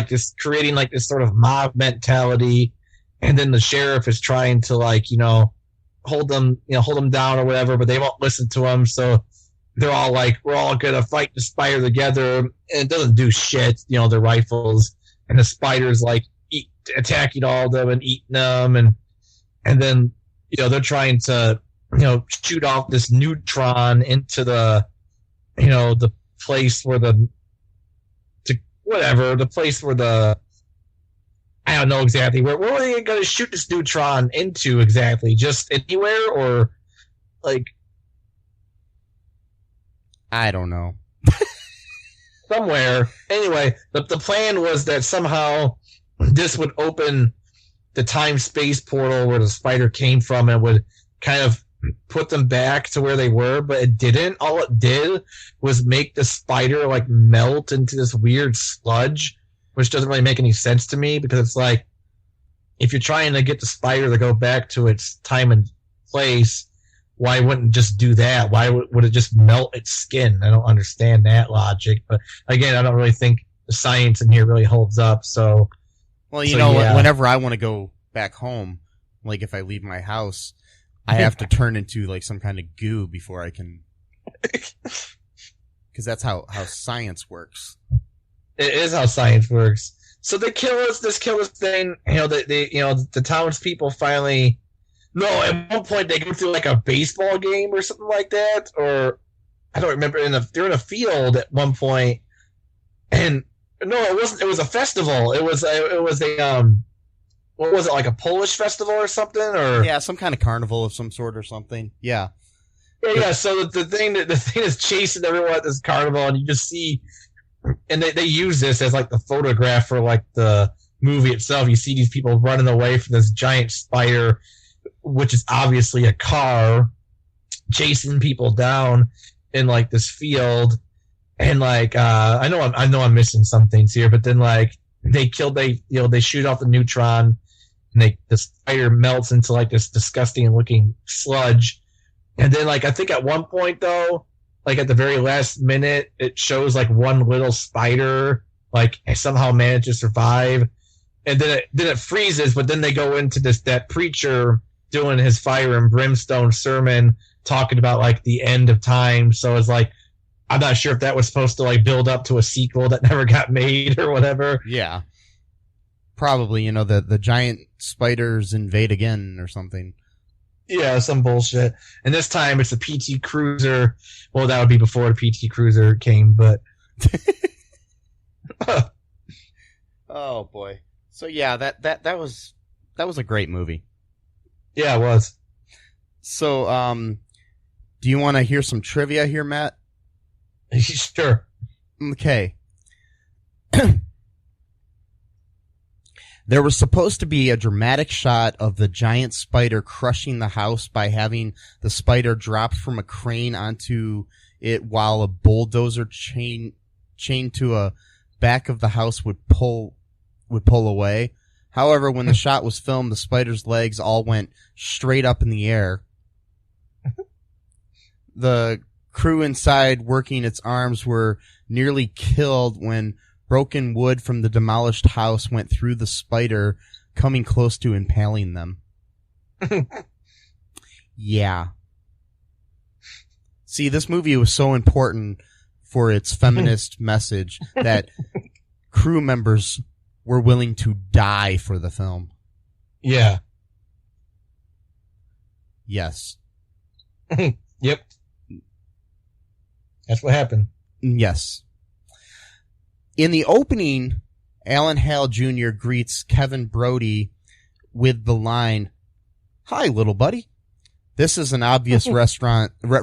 E: just creating this sort of mob mentality, and then the sheriff is trying to hold them down or whatever, but they won't listen to him, so they're all we're all gonna fight the spider together, and it doesn't do shit, their rifles, and the spider's attacking all of them and eating them, and then they're trying to shoot off this neutron into the the place where the place where the I don't know exactly where are they going to shoot this neutron into exactly? Just anywhere, or
F: I don't know.
E: Somewhere. Anyway, the plan was that somehow this would open the time-space portal where the spider came from, and would kind of put them back to where they were, but it didn't. All it did was make the spider melt into this weird sludge, which doesn't really make any sense to me, because it's if you're trying to get the spider to go back to its time and place, why wouldn't it just do that? Why would it just melt its skin? I don't understand that logic, but again, I don't really think the science in here really holds up, so...
F: Well, whenever I want to go back home, if I leave my house, I have to turn into some kind of goo before I can, because that's how science works.
E: It is how science works. So they kill this thing. The townspeople finally. No, at one point they go through a baseball game or something like that, or I don't remember. They're in a field at one point, and no, it wasn't. It was a festival. It was a what was it, a Polish festival or something, or
F: some kind of carnival of some sort or something. Yeah.
E: Yeah. So the thing is chasing everyone at this carnival, and you just see, and they use this as the photograph for the movie itself. You see these people running away from this giant spider, which is obviously a car, chasing people down in this field, and I know I'm missing some things here, but then they shoot off the neutron, and the spider melts into this disgusting looking sludge, and then I think at one point though, at the very last minute, it shows one little spider somehow managed to survive, and then it freezes, but then they go into that preacher doing his fire and brimstone sermon talking about the end of time. So it's I'm not sure if that was supposed to build up to a sequel that never got made or whatever.
F: Yeah, probably. The giant spiders invade again or something.
E: Yeah, some bullshit. And this time it's a PT Cruiser. Well, that would be before the PT Cruiser came, but
F: oh boy. So yeah, that was a great movie.
E: Yeah, it was.
F: So, do you want to hear some trivia here, Matt?
E: Sure.
F: Okay. There was supposed to be a dramatic shot of the giant spider crushing the house by having the spider dropped from a crane onto it while a bulldozer chained to a back of the house would pull away. However, when the shot was filmed, the spider's legs all went straight up in the air. The crew inside working its arms were nearly killed when broken wood from the demolished house went through the spider, coming close to impaling them. Yeah. See, this movie was so important for its feminist message that crew members were willing to die for the film.
E: Yeah.
F: Yes.
E: Yep. That's what happened.
F: Yes. In the opening, Alan Hale Jr. greets Kevin Brodie with the line, "Hi, little buddy." This is an obvious reference to.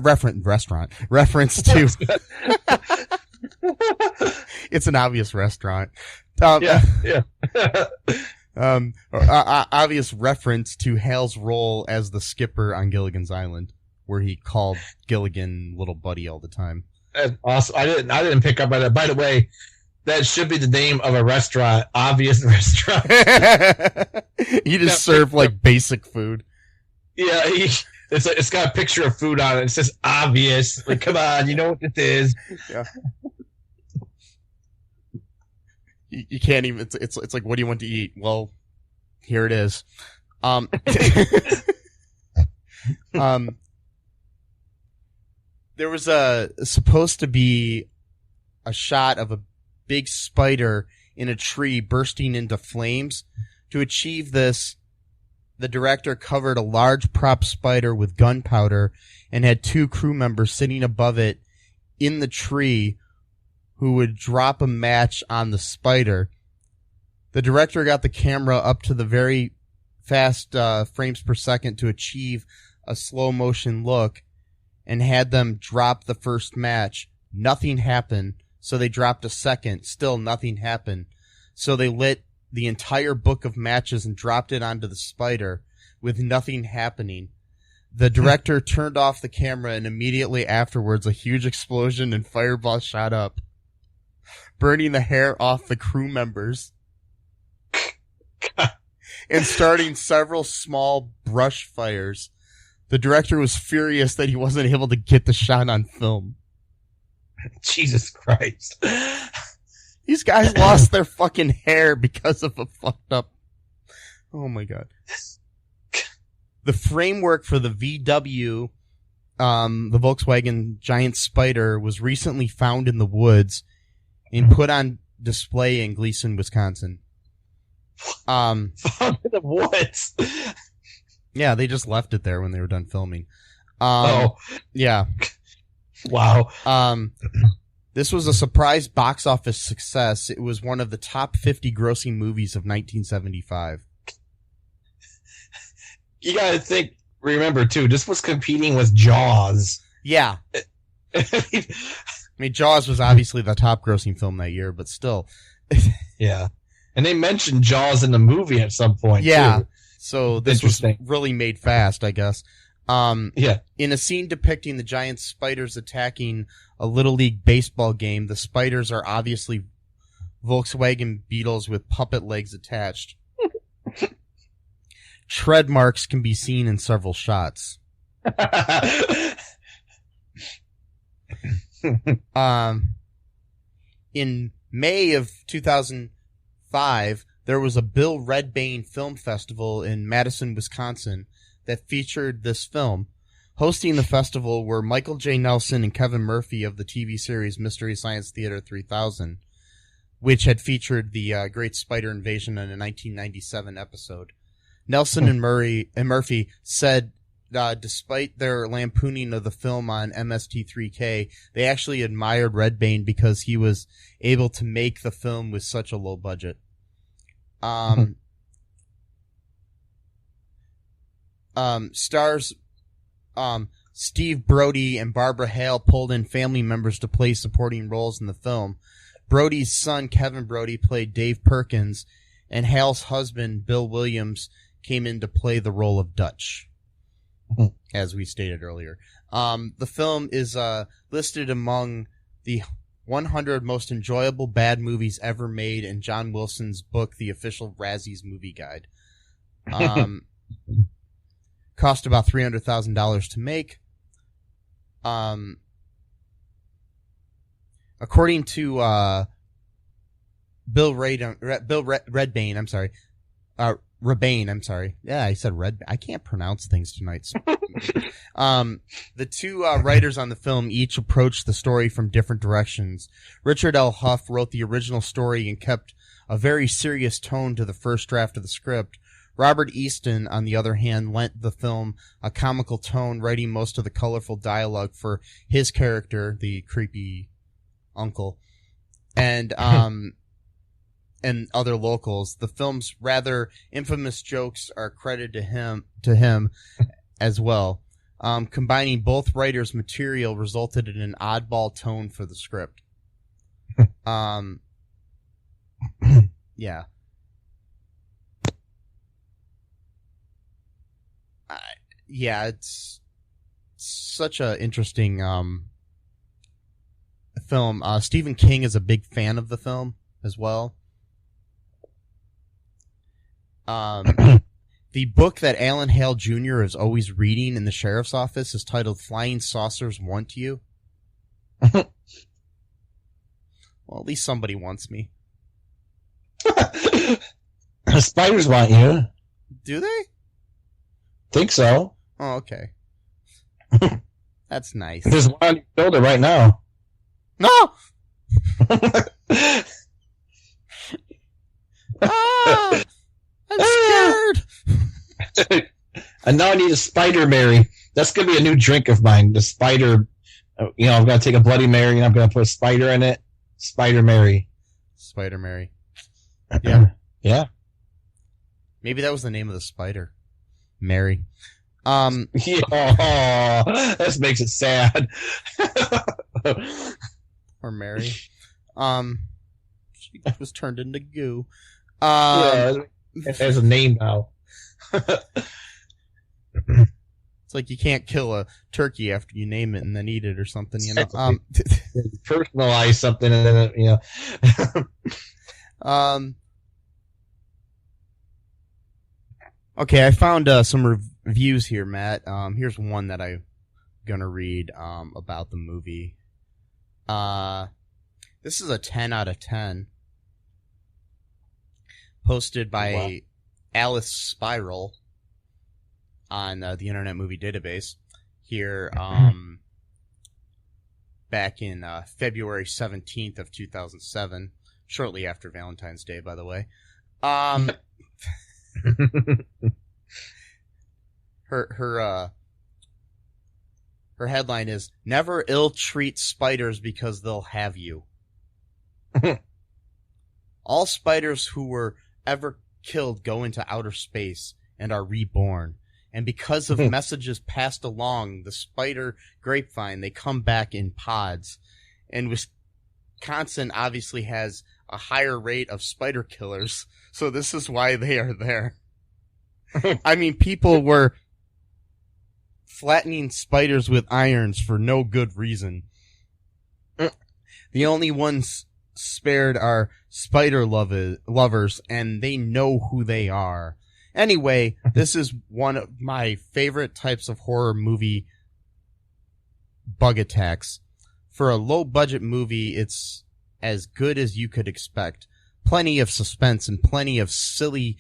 F: It's an obvious restaurant. Obvious reference to Hale's role as the skipper on Gilligan's Island, where he called Gilligan little buddy all the time.
E: That's awesome. I didn't pick up on that. By the way, that should be the name of a restaurant. Obvious restaurant.
F: You just serve like basic food.
E: Yeah, it's got a picture of food on it. It says obvious. Like, come on, you know what this is.
F: Yeah. You can't even. It's like, what do you want to eat? Well, here it is. There was supposed to be a shot of a big spider in a tree bursting into flames. To achieve this, the director covered a large prop spider with gunpowder and had 2 crew members sitting above it in the tree who would drop a match on the spider. The director got the camera up to the very fast frames per second to achieve a slow motion look and had them drop the first match. Nothing happened, so they dropped a second. Still nothing happened. So they lit the entire book of matches and dropped it onto the spider with nothing happening. The director turned off the camera, and immediately afterwards a huge explosion and fireball shot up, burning the hair off the crew members and starting several small brush fires. The director was furious that he wasn't able to get the shot on film.
E: Jesus Christ.
F: These guys lost their fucking hair because of a fucked up... Oh my god. The framework for the VW, the Volkswagen Giant Spider, was recently found in the woods and put on display in Gleason, Wisconsin.
E: Found in the woods?
F: Yeah, they just left it there when they were done filming. Yeah.
E: Wow.
F: This was a surprise box office success. It was one of the top 50 grossing movies of 1975.
E: You gotta remember too, this was competing with Jaws.
F: Yeah. I mean, Jaws was obviously the top grossing film that year, but still.
E: Yeah. And they mentioned Jaws in the movie at some point, too.
F: So this was really made fast, I guess.
E: Yeah.
F: In a scene depicting the giant spiders attacking a Little League baseball game, the spiders are obviously Volkswagen Beetles with puppet legs attached. Tread marks can be seen in several shots. In May of 2005, there was a Bill Redbane Film Festival in Madison, Wisconsin that featured this film. Hosting the festival were Michael J. Nelson and Kevin Murphy of the TV series Mystery Science Theater 3000, which had featured the Great Spider Invasion in a 1997 episode. Nelson and Murphy said, despite their lampooning of the film on MST3K, they actually admired Redbane because he was able to make the film with such a low budget. Stars Steve Brodie and Barbara Hale pulled in family members to play supporting roles in the film. Brodie's son, Kevin Brodie, played Dave Perkins, and Hale's husband, Bill Williams, came in to play the role of Dutch, as we stated earlier. The film is listed among the 100 most enjoyable bad movies ever made in John Wilson's book, The Official Razzies Movie Guide. Cost about $300,000 to make. According to Rebane, I'm sorry. Rebane, I'm sorry. Yeah, I said Red. I can't pronounce things tonight. The two writers on the film each approached the story from different directions. Richard L. Huff wrote the original story and kept a very serious tone to the first draft of the script. Robert Easton, on the other hand, lent the film a comical tone, writing most of the colorful dialogue for his character, the creepy uncle, and and other locals. The film's rather infamous jokes are credited to him as well. Combining both writers' material resulted in an oddball tone for the script. Yeah. Yeah, it's such a interesting film. Stephen King is a big fan of the film as well. The book that Alan Hale Jr. is always reading in the sheriff's office is titled Flying Saucers Want You. Well, at least somebody wants me.
E: The spiders want you.
F: Do they?
E: Think so.
F: Oh, okay. That's nice.
E: There's one on your shoulder right now.
F: No! Ah! I'm scared!
E: And now I need a Spider Mary. That's going to be a new drink of mine. The Spider, you know, I'm going to take a Bloody Mary and I'm going to put a spider in it. Spider Mary.
F: Spider Mary. Yeah.
E: Yeah.
F: Maybe that was the name of the spider. Mary.
E: Yeah, this makes it sad.
F: Or Mary. She was turned into goo.
E: Yeah, it has a name now.
F: It's like you can't kill a turkey after you name it and then eat it or something, you know.
E: Personalize something and then, you know.
F: Okay, I found some reviews here, Matt. Here's one that I'm gonna read about the movie. This is a 10 out of 10. Posted by Alice Spiral on the Internet Movie Database here back in February 17th of 2007, shortly after Valentine's Day, by the way. Her headline is "Never ill-treat spiders because they'll have you." All spiders who were ever killed go into outer space and are reborn. And because of messages passed along the spider grapevine, they come back in pods. And Wisconsin obviously has a higher rate of spider killers, so this is why they are there. I mean, people were flattening spiders with irons for no good reason. The only ones spared are spider lovers, and they know who they are. Anyway, this is one of my favorite types of horror movie bug attacks. For a low-budget movie, it's as good as you could expect. Plenty of suspense and plenty of silly,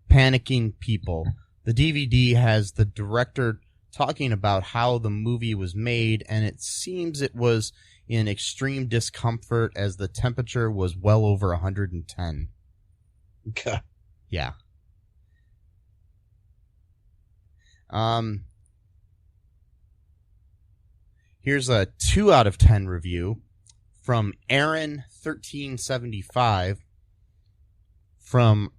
F: panicking people. The DVD has the director talking about how the movie was made, and it seems it was in extreme discomfort as the temperature was well over 110.
E: Okay.
F: Yeah. Here's a 2 out of 10 review from Aaron1375 from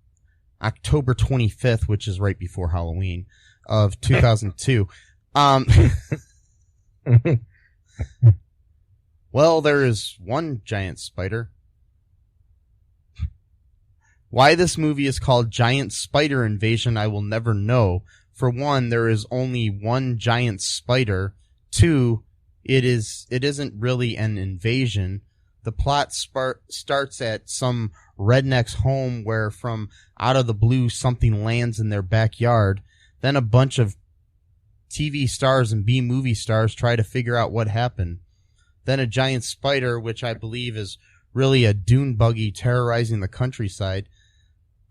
F: October 25th, which is right before Halloween of 2002. Well, there is one giant spider. Why this movie is called Giant Spider Invasion, I will never know. For one, there is only one giant spider. Two, it isn't really an invasion. The plot starts at some redneck's home where from out of the blue something lands in their backyard. Then a bunch of TV stars and B-movie stars try to figure out what happened. Then a giant spider, which I believe is really a dune buggy terrorizing the countryside.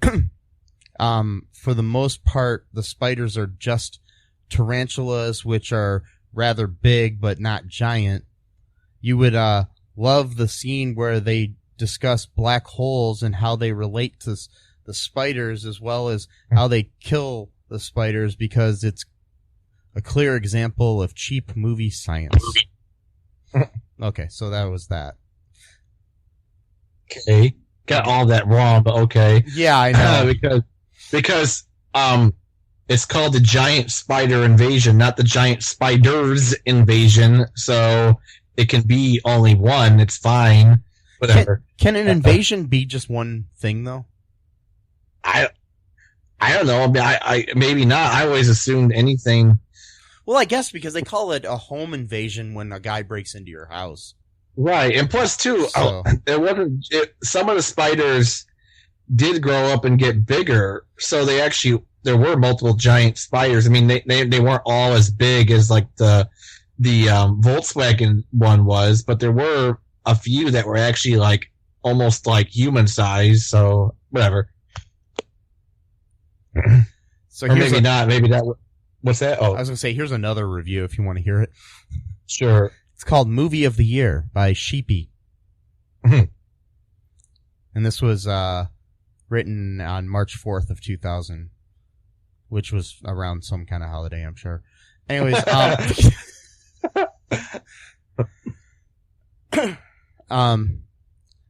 F: For the most part, the spiders are just tarantulas, which are rather big but not giant. You would love the scene where they discuss black holes and how they relate to the spiders, as well as how they kill the spiders, because it's a clear example of cheap movie science. Okay, so that was that.
E: Okay. Got all that wrong, but okay.
F: Yeah, I know.
E: Because it's called the Giant Spider Invasion, not the Giant Spiders Invasion. So it can be only one. It's fine. Whatever.
F: Can an invasion be just one thing, though?
E: I don't know. I maybe not. I always assumed anything.
F: Well, I guess because they call it a home invasion when a guy breaks into your house.
E: Right, and plus too, some of the spiders did grow up and get bigger, so there were multiple giant spiders. I mean, they weren't all as big as like the Volkswagen one was, but there were a few that were actually like almost like human size. So whatever.
F: So
E: or maybe not. Maybe that. What's that? Oh,
F: I was gonna say, here's another review if you want to hear it.
E: Sure.
F: It's called Movie of the Year by Sheepy.
E: Mm-hmm.
F: And this was written on March 4th of 2000, which was around some kind of holiday, I'm sure. Anyways,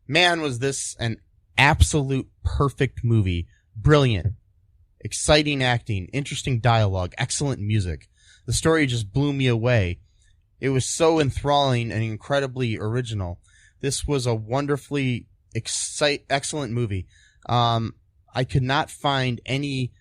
F: man, was this an absolute perfect movie. Brilliant. Exciting acting, interesting dialogue, excellent music. The story just blew me away. It was so enthralling and incredibly original. This was a wonderfully excellent movie. I could not find any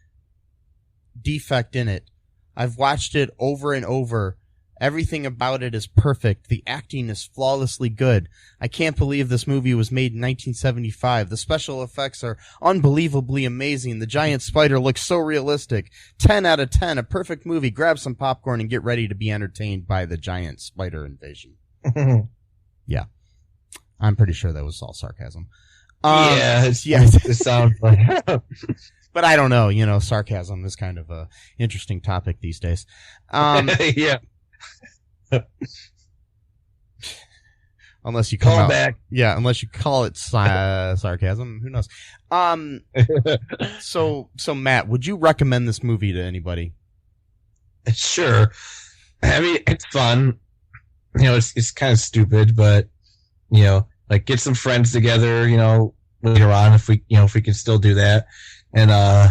F: defect in it. I've watched it over and over. Everything about it is perfect. The acting is flawlessly good. I can't believe this movie was made in 1975. The special effects are unbelievably amazing. The giant spider looks so realistic. 10 out of 10. A perfect movie. Grab some popcorn and get ready to be entertained by the giant spider invasion. Yeah. I'm pretty sure that was all sarcasm.
E: It sounds like.
F: But I don't know. You know, sarcasm is kind of a interesting topic these days.
E: Yeah.
F: Unless you call
E: it back.
F: Yeah, unless you call it sarcasm. Who knows? So Matt, would you recommend this movie to anybody?
E: Sure. I mean, it's fun. You know, it's kind of stupid, but you know, like get some friends together. You know, later on if we can still do that. And well,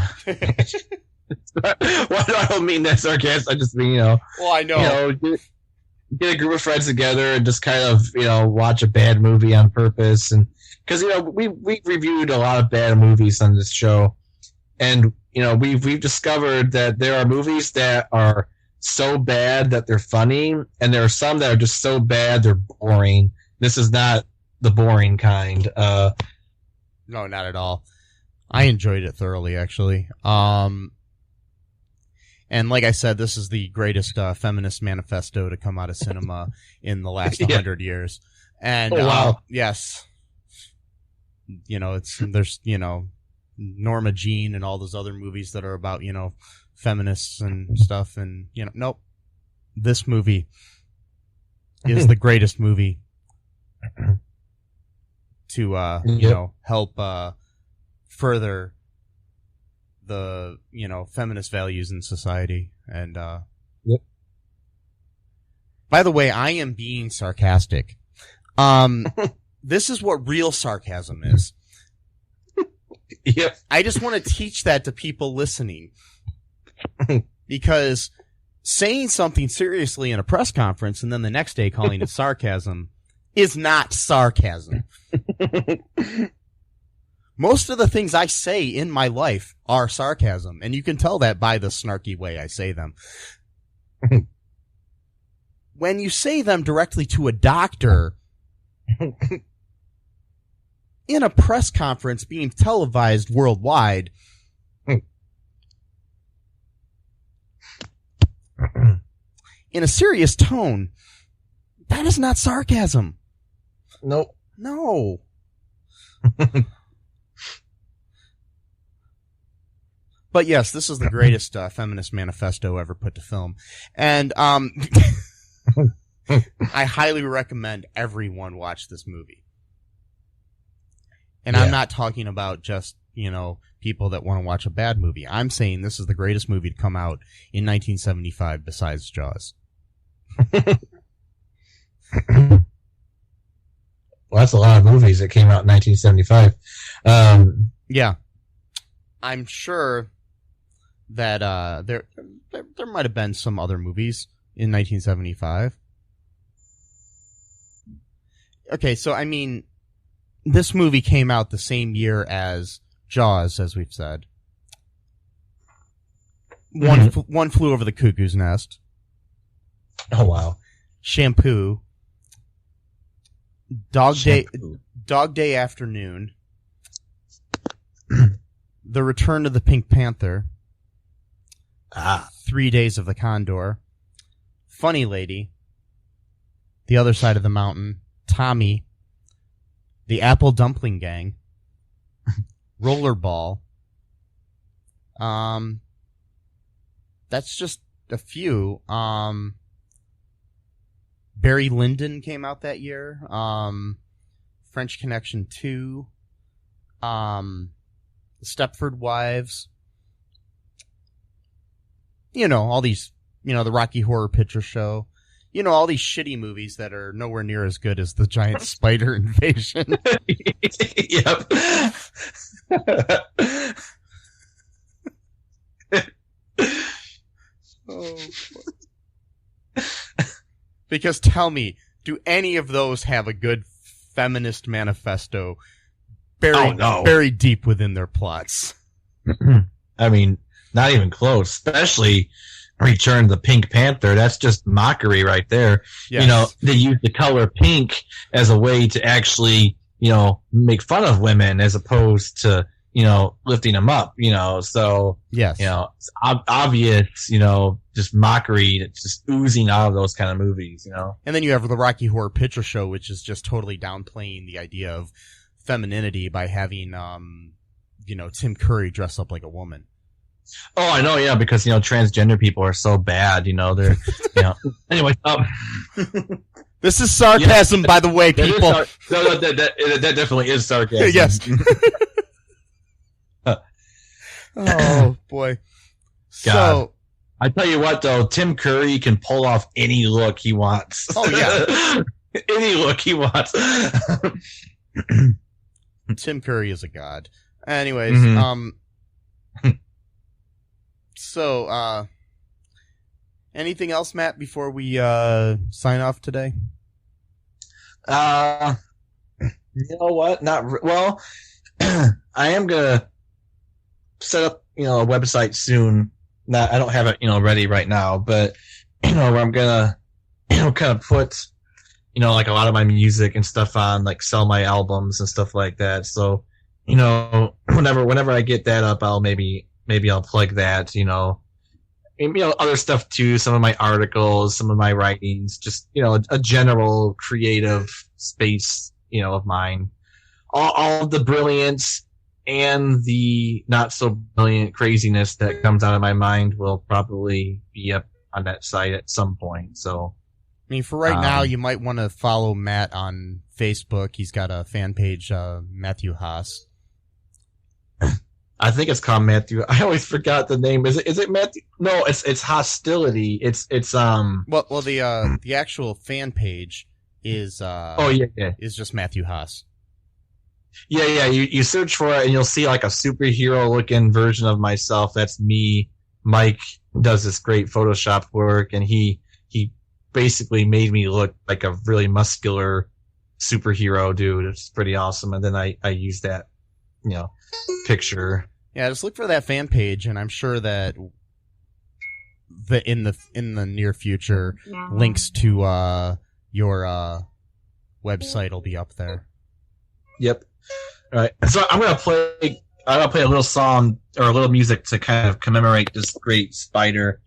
E: I don't mean that sarcastic. I just mean, you know.
F: Well, I know.
E: You know, get a group of friends together and just kind of, you know, watch a bad movie on purpose. And because, you know, we reviewed a lot of bad movies on this show, and you know, we've discovered that there are movies that are so bad that they're funny, and there are some that are just so bad they're boring. This is not the boring kind.
F: No, not at all. I enjoyed it thoroughly, actually. And like I said, this is the greatest feminist manifesto to come out of cinema in the last 100 years. And
E: wow.
F: Yes, you know, there's, you know, Norma Jean and all those other movies that are about, you know, feminists and stuff, and you know, nope. This movie is the greatest movie to you know, help further the, you know, feminist values in society. And by the way, I am being sarcastic. This is what real sarcasm is.
E: Yep.
F: I just want to teach that to people listening, because saying something seriously in a press conference and then the next day calling it sarcasm is not sarcasm. Most of the things I say in my life are sarcasm, and you can tell that by the snarky way I say them. When you say them directly to a doctor in a press conference being televised worldwide, in a serious tone, that is not sarcasm.
E: Nope.
F: No. But yes, this is the greatest feminist manifesto ever put to film. And I highly recommend everyone watch this movie. And I'm not talking about just, people that want to watch a bad movie. I'm saying this is the greatest movie to come out in 1975 besides Jaws.
E: Well, that's a lot of movies that came out in 1975.
F: Yeah. I'm sure that there might have been some other movies in 1975. Okay, so I mean, this movie came out the same year as Jaws, as we've said. One Flew Over the Cuckoo's Nest.
E: Oh wow.
F: Shampoo. Dog Day Afternoon. The Return of the Pink Panther. 3 Days of the Condor. Funny Lady. The Other Side of the Mountain. Tommy. The Apple Dumpling Gang. Rollerball. That's just a few. Barry Lyndon came out that year. French Connection 2. Stepford Wives. All these, the Rocky Horror Picture Show. All these shitty movies that are nowhere near as good as the giant spider invasion.
E: Yep.
F: Oh. Because tell me, do any of those have a good feminist manifesto buried deep within their plots?
E: I mean, not even close, especially Return of the Pink Panther. That's just mockery right there.
F: Yes.
E: They use the color pink as a way to actually, make fun of women as opposed to, lifting them up, so,
F: yes.
E: It's obvious, just mockery that's just oozing out of those kind of movies,
F: And then you have the Rocky Horror Picture Show, which is just totally downplaying the idea of femininity by having, Tim Curry dress up like a woman.
E: Oh, I know, yeah, because, transgender people are so bad, they're, anyway,
F: This is sarcasm, by the way, people.
E: That definitely is sarcasm.
F: Yes. Oh, boy.
E: God.
F: So,
E: I tell you what, though, Tim Curry can pull off any look he wants.
F: Oh, yeah.
E: Any look he wants.
F: Tim Curry is a god. Anyways, so, anything else, Matt, before we sign off today?
E: You know what? Well, I am gonna set up, a website soon. I don't have it, ready right now, but where I'm gonna, kind of put, like a lot of my music and stuff on, like sell my albums and stuff like that. So, whenever I get that up, maybe I'll plug that, maybe other stuff too, some of my articles, some of my writings, just, a general creative space, of mine. All of the brilliance and the not so brilliant craziness that comes out of my mind will probably be up on that site at some point. So,
F: I mean, for right now, you might want to follow Matt on Facebook. He's got a fan page, Matthew Haas.
E: I think it's called Matthew. I always forgot the name. Is it Matthew? No, it's Hostility. It's
F: Well, the actual fan page is is just Matthew Haas.
E: Yeah. You search for it and you'll see like a superhero looking version of myself. That's me. Mike does this great Photoshop work, and he basically made me look like a really muscular superhero dude. It's pretty awesome. And then I use that, picture.
F: Yeah, just look for that fan page, and I'm sure that in the near future, links to your website will be up there.
E: Yep. All right. So I'm gonna play a little song or a little music to kind of commemorate this great spider,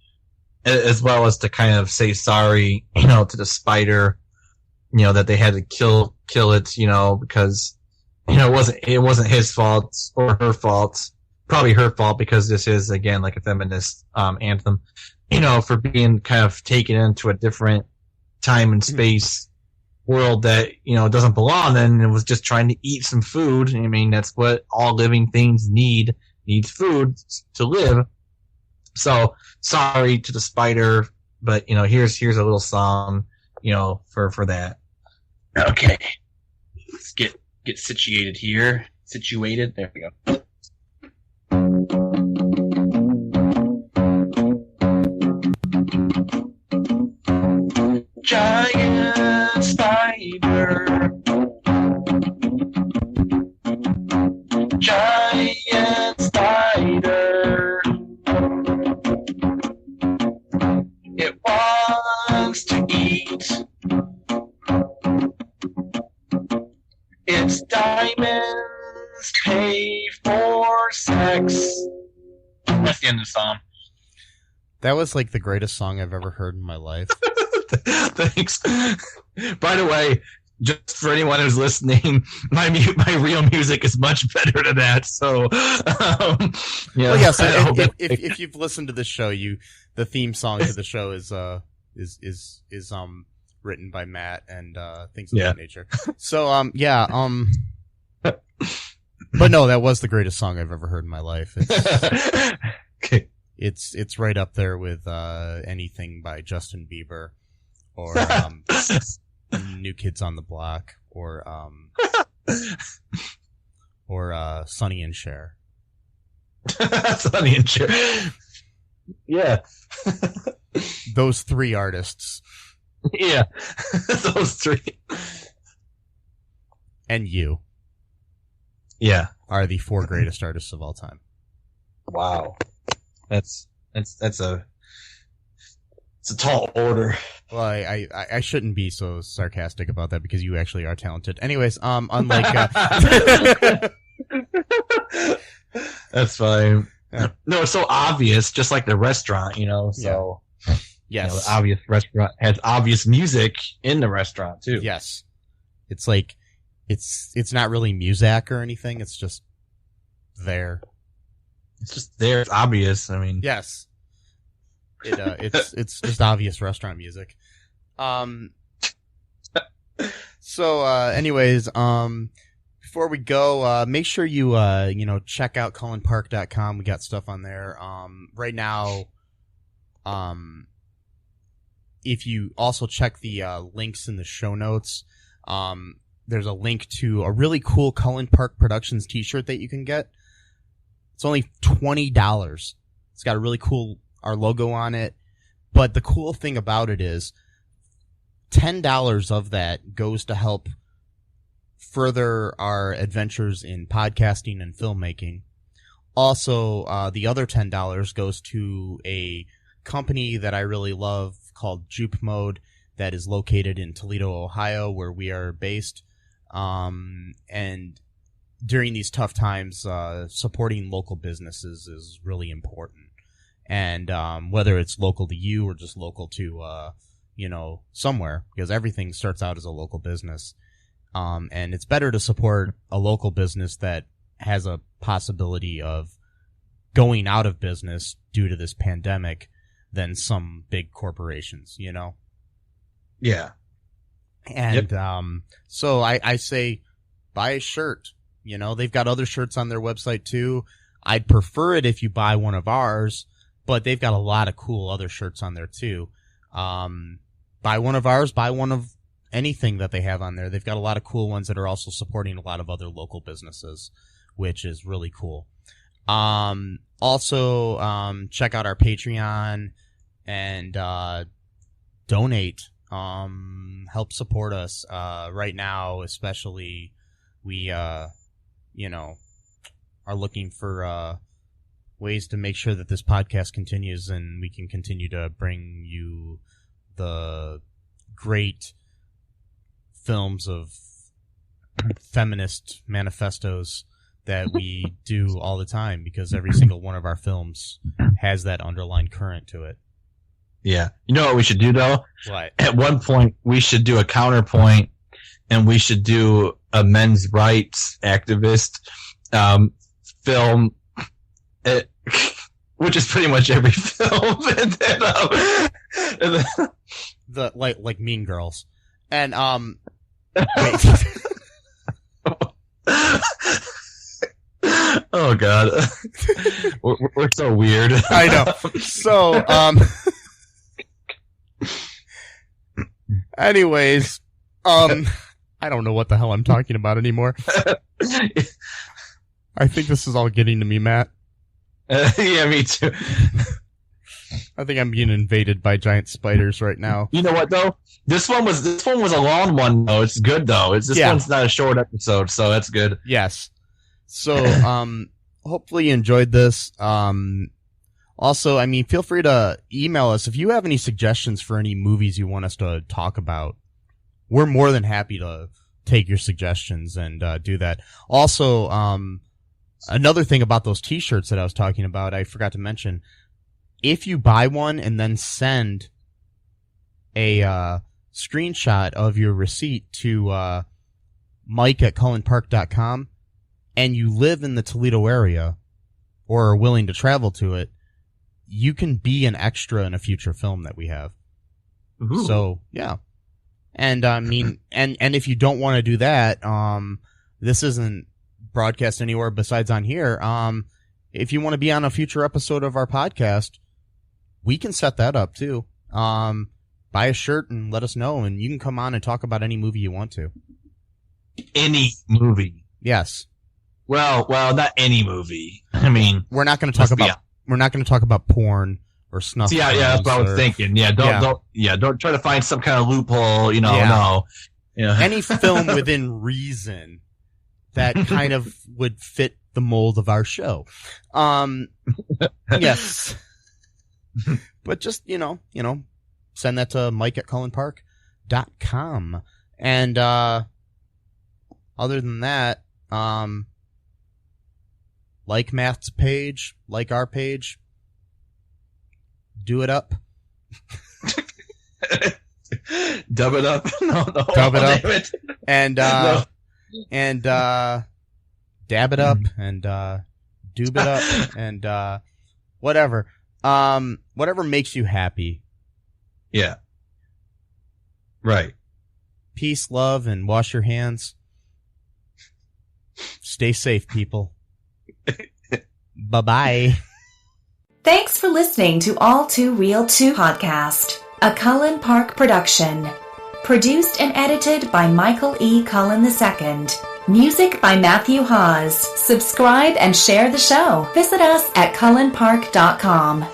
E: as well as to kind of say sorry, to the spider, that they had to kill it, because it wasn't his fault or her fault. Probably her fault, because this is, again, like a feminist anthem, for being kind of taken into a different time and space world that, doesn't belong in, and it was just trying to eat some food. I mean, that's what all living things needs food to live. So sorry to the spider, but, here's a little song, for that. Okay. Let's get situated here. Situated. There we go. Giant spider. Giant spider. It wants to eat. Its diamonds pay for sex. That's the end of the song.
F: That was like the greatest song I've ever heard in my life.
E: Thanks. By the way, just for anyone who's listening, my real music is much better than that. So,
F: Well, yeah. So if you've listened to this show, the theme song to the show is written by Matt and things of that nature. So but no, that was the greatest song I've ever heard in my life.
E: Okay.
F: It's right up there with anything by Justin Bieber or New Kids on the Block or Sonny and Cher.
E: Sonny and Cher. Yeah.
F: Those three artists.
E: Yeah. Those three.
F: And you.
E: Yeah.
F: Are the four greatest artists of all time.
E: Wow. It's a tall order.
F: Well, I shouldn't be so sarcastic about that because you actually are talented. Anyways, unlike
E: that's fine. No, it's so obvious, just like the restaurant, So
F: yes,
E: the obvious restaurant has obvious music in the restaurant too.
F: Yes, it's like it's not really music or anything. It's just there.
E: It's just there. It's obvious. I mean,
F: yes. It's just obvious restaurant music. So, anyways, before we go, make sure you, check out cullenpark.com. We got stuff on there. Right now, if you also check the, links in the show notes, there's a link to a really cool Cullen Park Productions t-shirt that you can get. It's only $20. It's got a really cool, our logo on it. But the cool thing about it is $10 of that goes to help further our adventures in podcasting and filmmaking. Also, the other $10 goes to a company that I really love called Jupe Mode that is located in Toledo, Ohio, where we are based. And during these tough times, supporting local businesses is really important. And whether it's local to you or just local to, somewhere, because everything starts out as a local business. And it's better to support a local business that has a possibility of going out of business due to this pandemic than some big corporations,
E: Yeah.
F: And so I say buy a shirt. They've got other shirts on their website too. I'd prefer it if you buy one of ours, but they've got a lot of cool other shirts on there too. Buy one of ours, buy one of anything that they have on there. They've got a lot of cool ones that are also supporting a lot of other local businesses, which is really cool. Also, check out our Patreon and donate. Help support us. Right now, especially, we, are looking for ways to make sure that this podcast continues and we can continue to bring you the great films of feminist manifestos that we do all the time, because every single one of our films has that underlying current to it.
E: Yeah. You know what we should do, though?
F: What?
E: At one point, we should do a counterpoint, and we should do a men's rights activist film, which is pretty much every film. And then,
F: the like Mean Girls. And wait.
E: Oh God, we're so weird.
F: I know. So anyways, I don't know what the hell I'm talking about anymore. I think this is all getting to me, Matt.
E: Yeah, me too.
F: I think I'm being invaded by giant spiders right now.
E: You know what though? This one was a long one though. It's good though. One's not a short episode, so that's good.
F: Yes. So hopefully you enjoyed this. Also, I mean, feel free to email us if you have any suggestions for any movies you want us to talk about. We're more than happy to take your suggestions and do that. Also, another thing about those t-shirts that I was talking about, I forgot to mention. If you buy one and then send a screenshot of your receipt to mike@cullenpark.com and you live in the Toledo area or are willing to travel to it, you can be an extra in a future film that we have.
E: Ooh.
F: So, yeah. And I mean, and if you don't want to do that, this isn't broadcast anywhere besides on here. If you want to be on a future episode of our podcast, we can set that up too. Buy a shirt and let us know, and you can come on and talk about any movie you want to.
E: Any movie.
F: Yes.
E: Well, not any movie. I mean,
F: we're not going to talk about porn or snuff.
E: Yeah, that's what I was thinking. Yeah, don't try to find some kind of loophole. You know, no. Yeah.
F: Any film within reason that kind of would fit the mold of our show. Yes. But just, you know, send that to mike@cullenpark.com. And, other than that, like Matt's page, like our page, do it up.
E: Dub it up. No.
F: Dub it up. It. And,
E: no.
F: And, dab it up and, doob it up and, whatever. Whatever makes you happy.
E: Yeah. Right.
F: Peace, love, and wash your hands. Stay safe, people. Bye-bye.
I: Thanks for listening to All Too Real 2 podcast, a Cullen Park production. Produced and edited by Michael E. Cullen II. Music by Matthew Hawes. Subscribe and share the show. Visit us at cullenpark.com.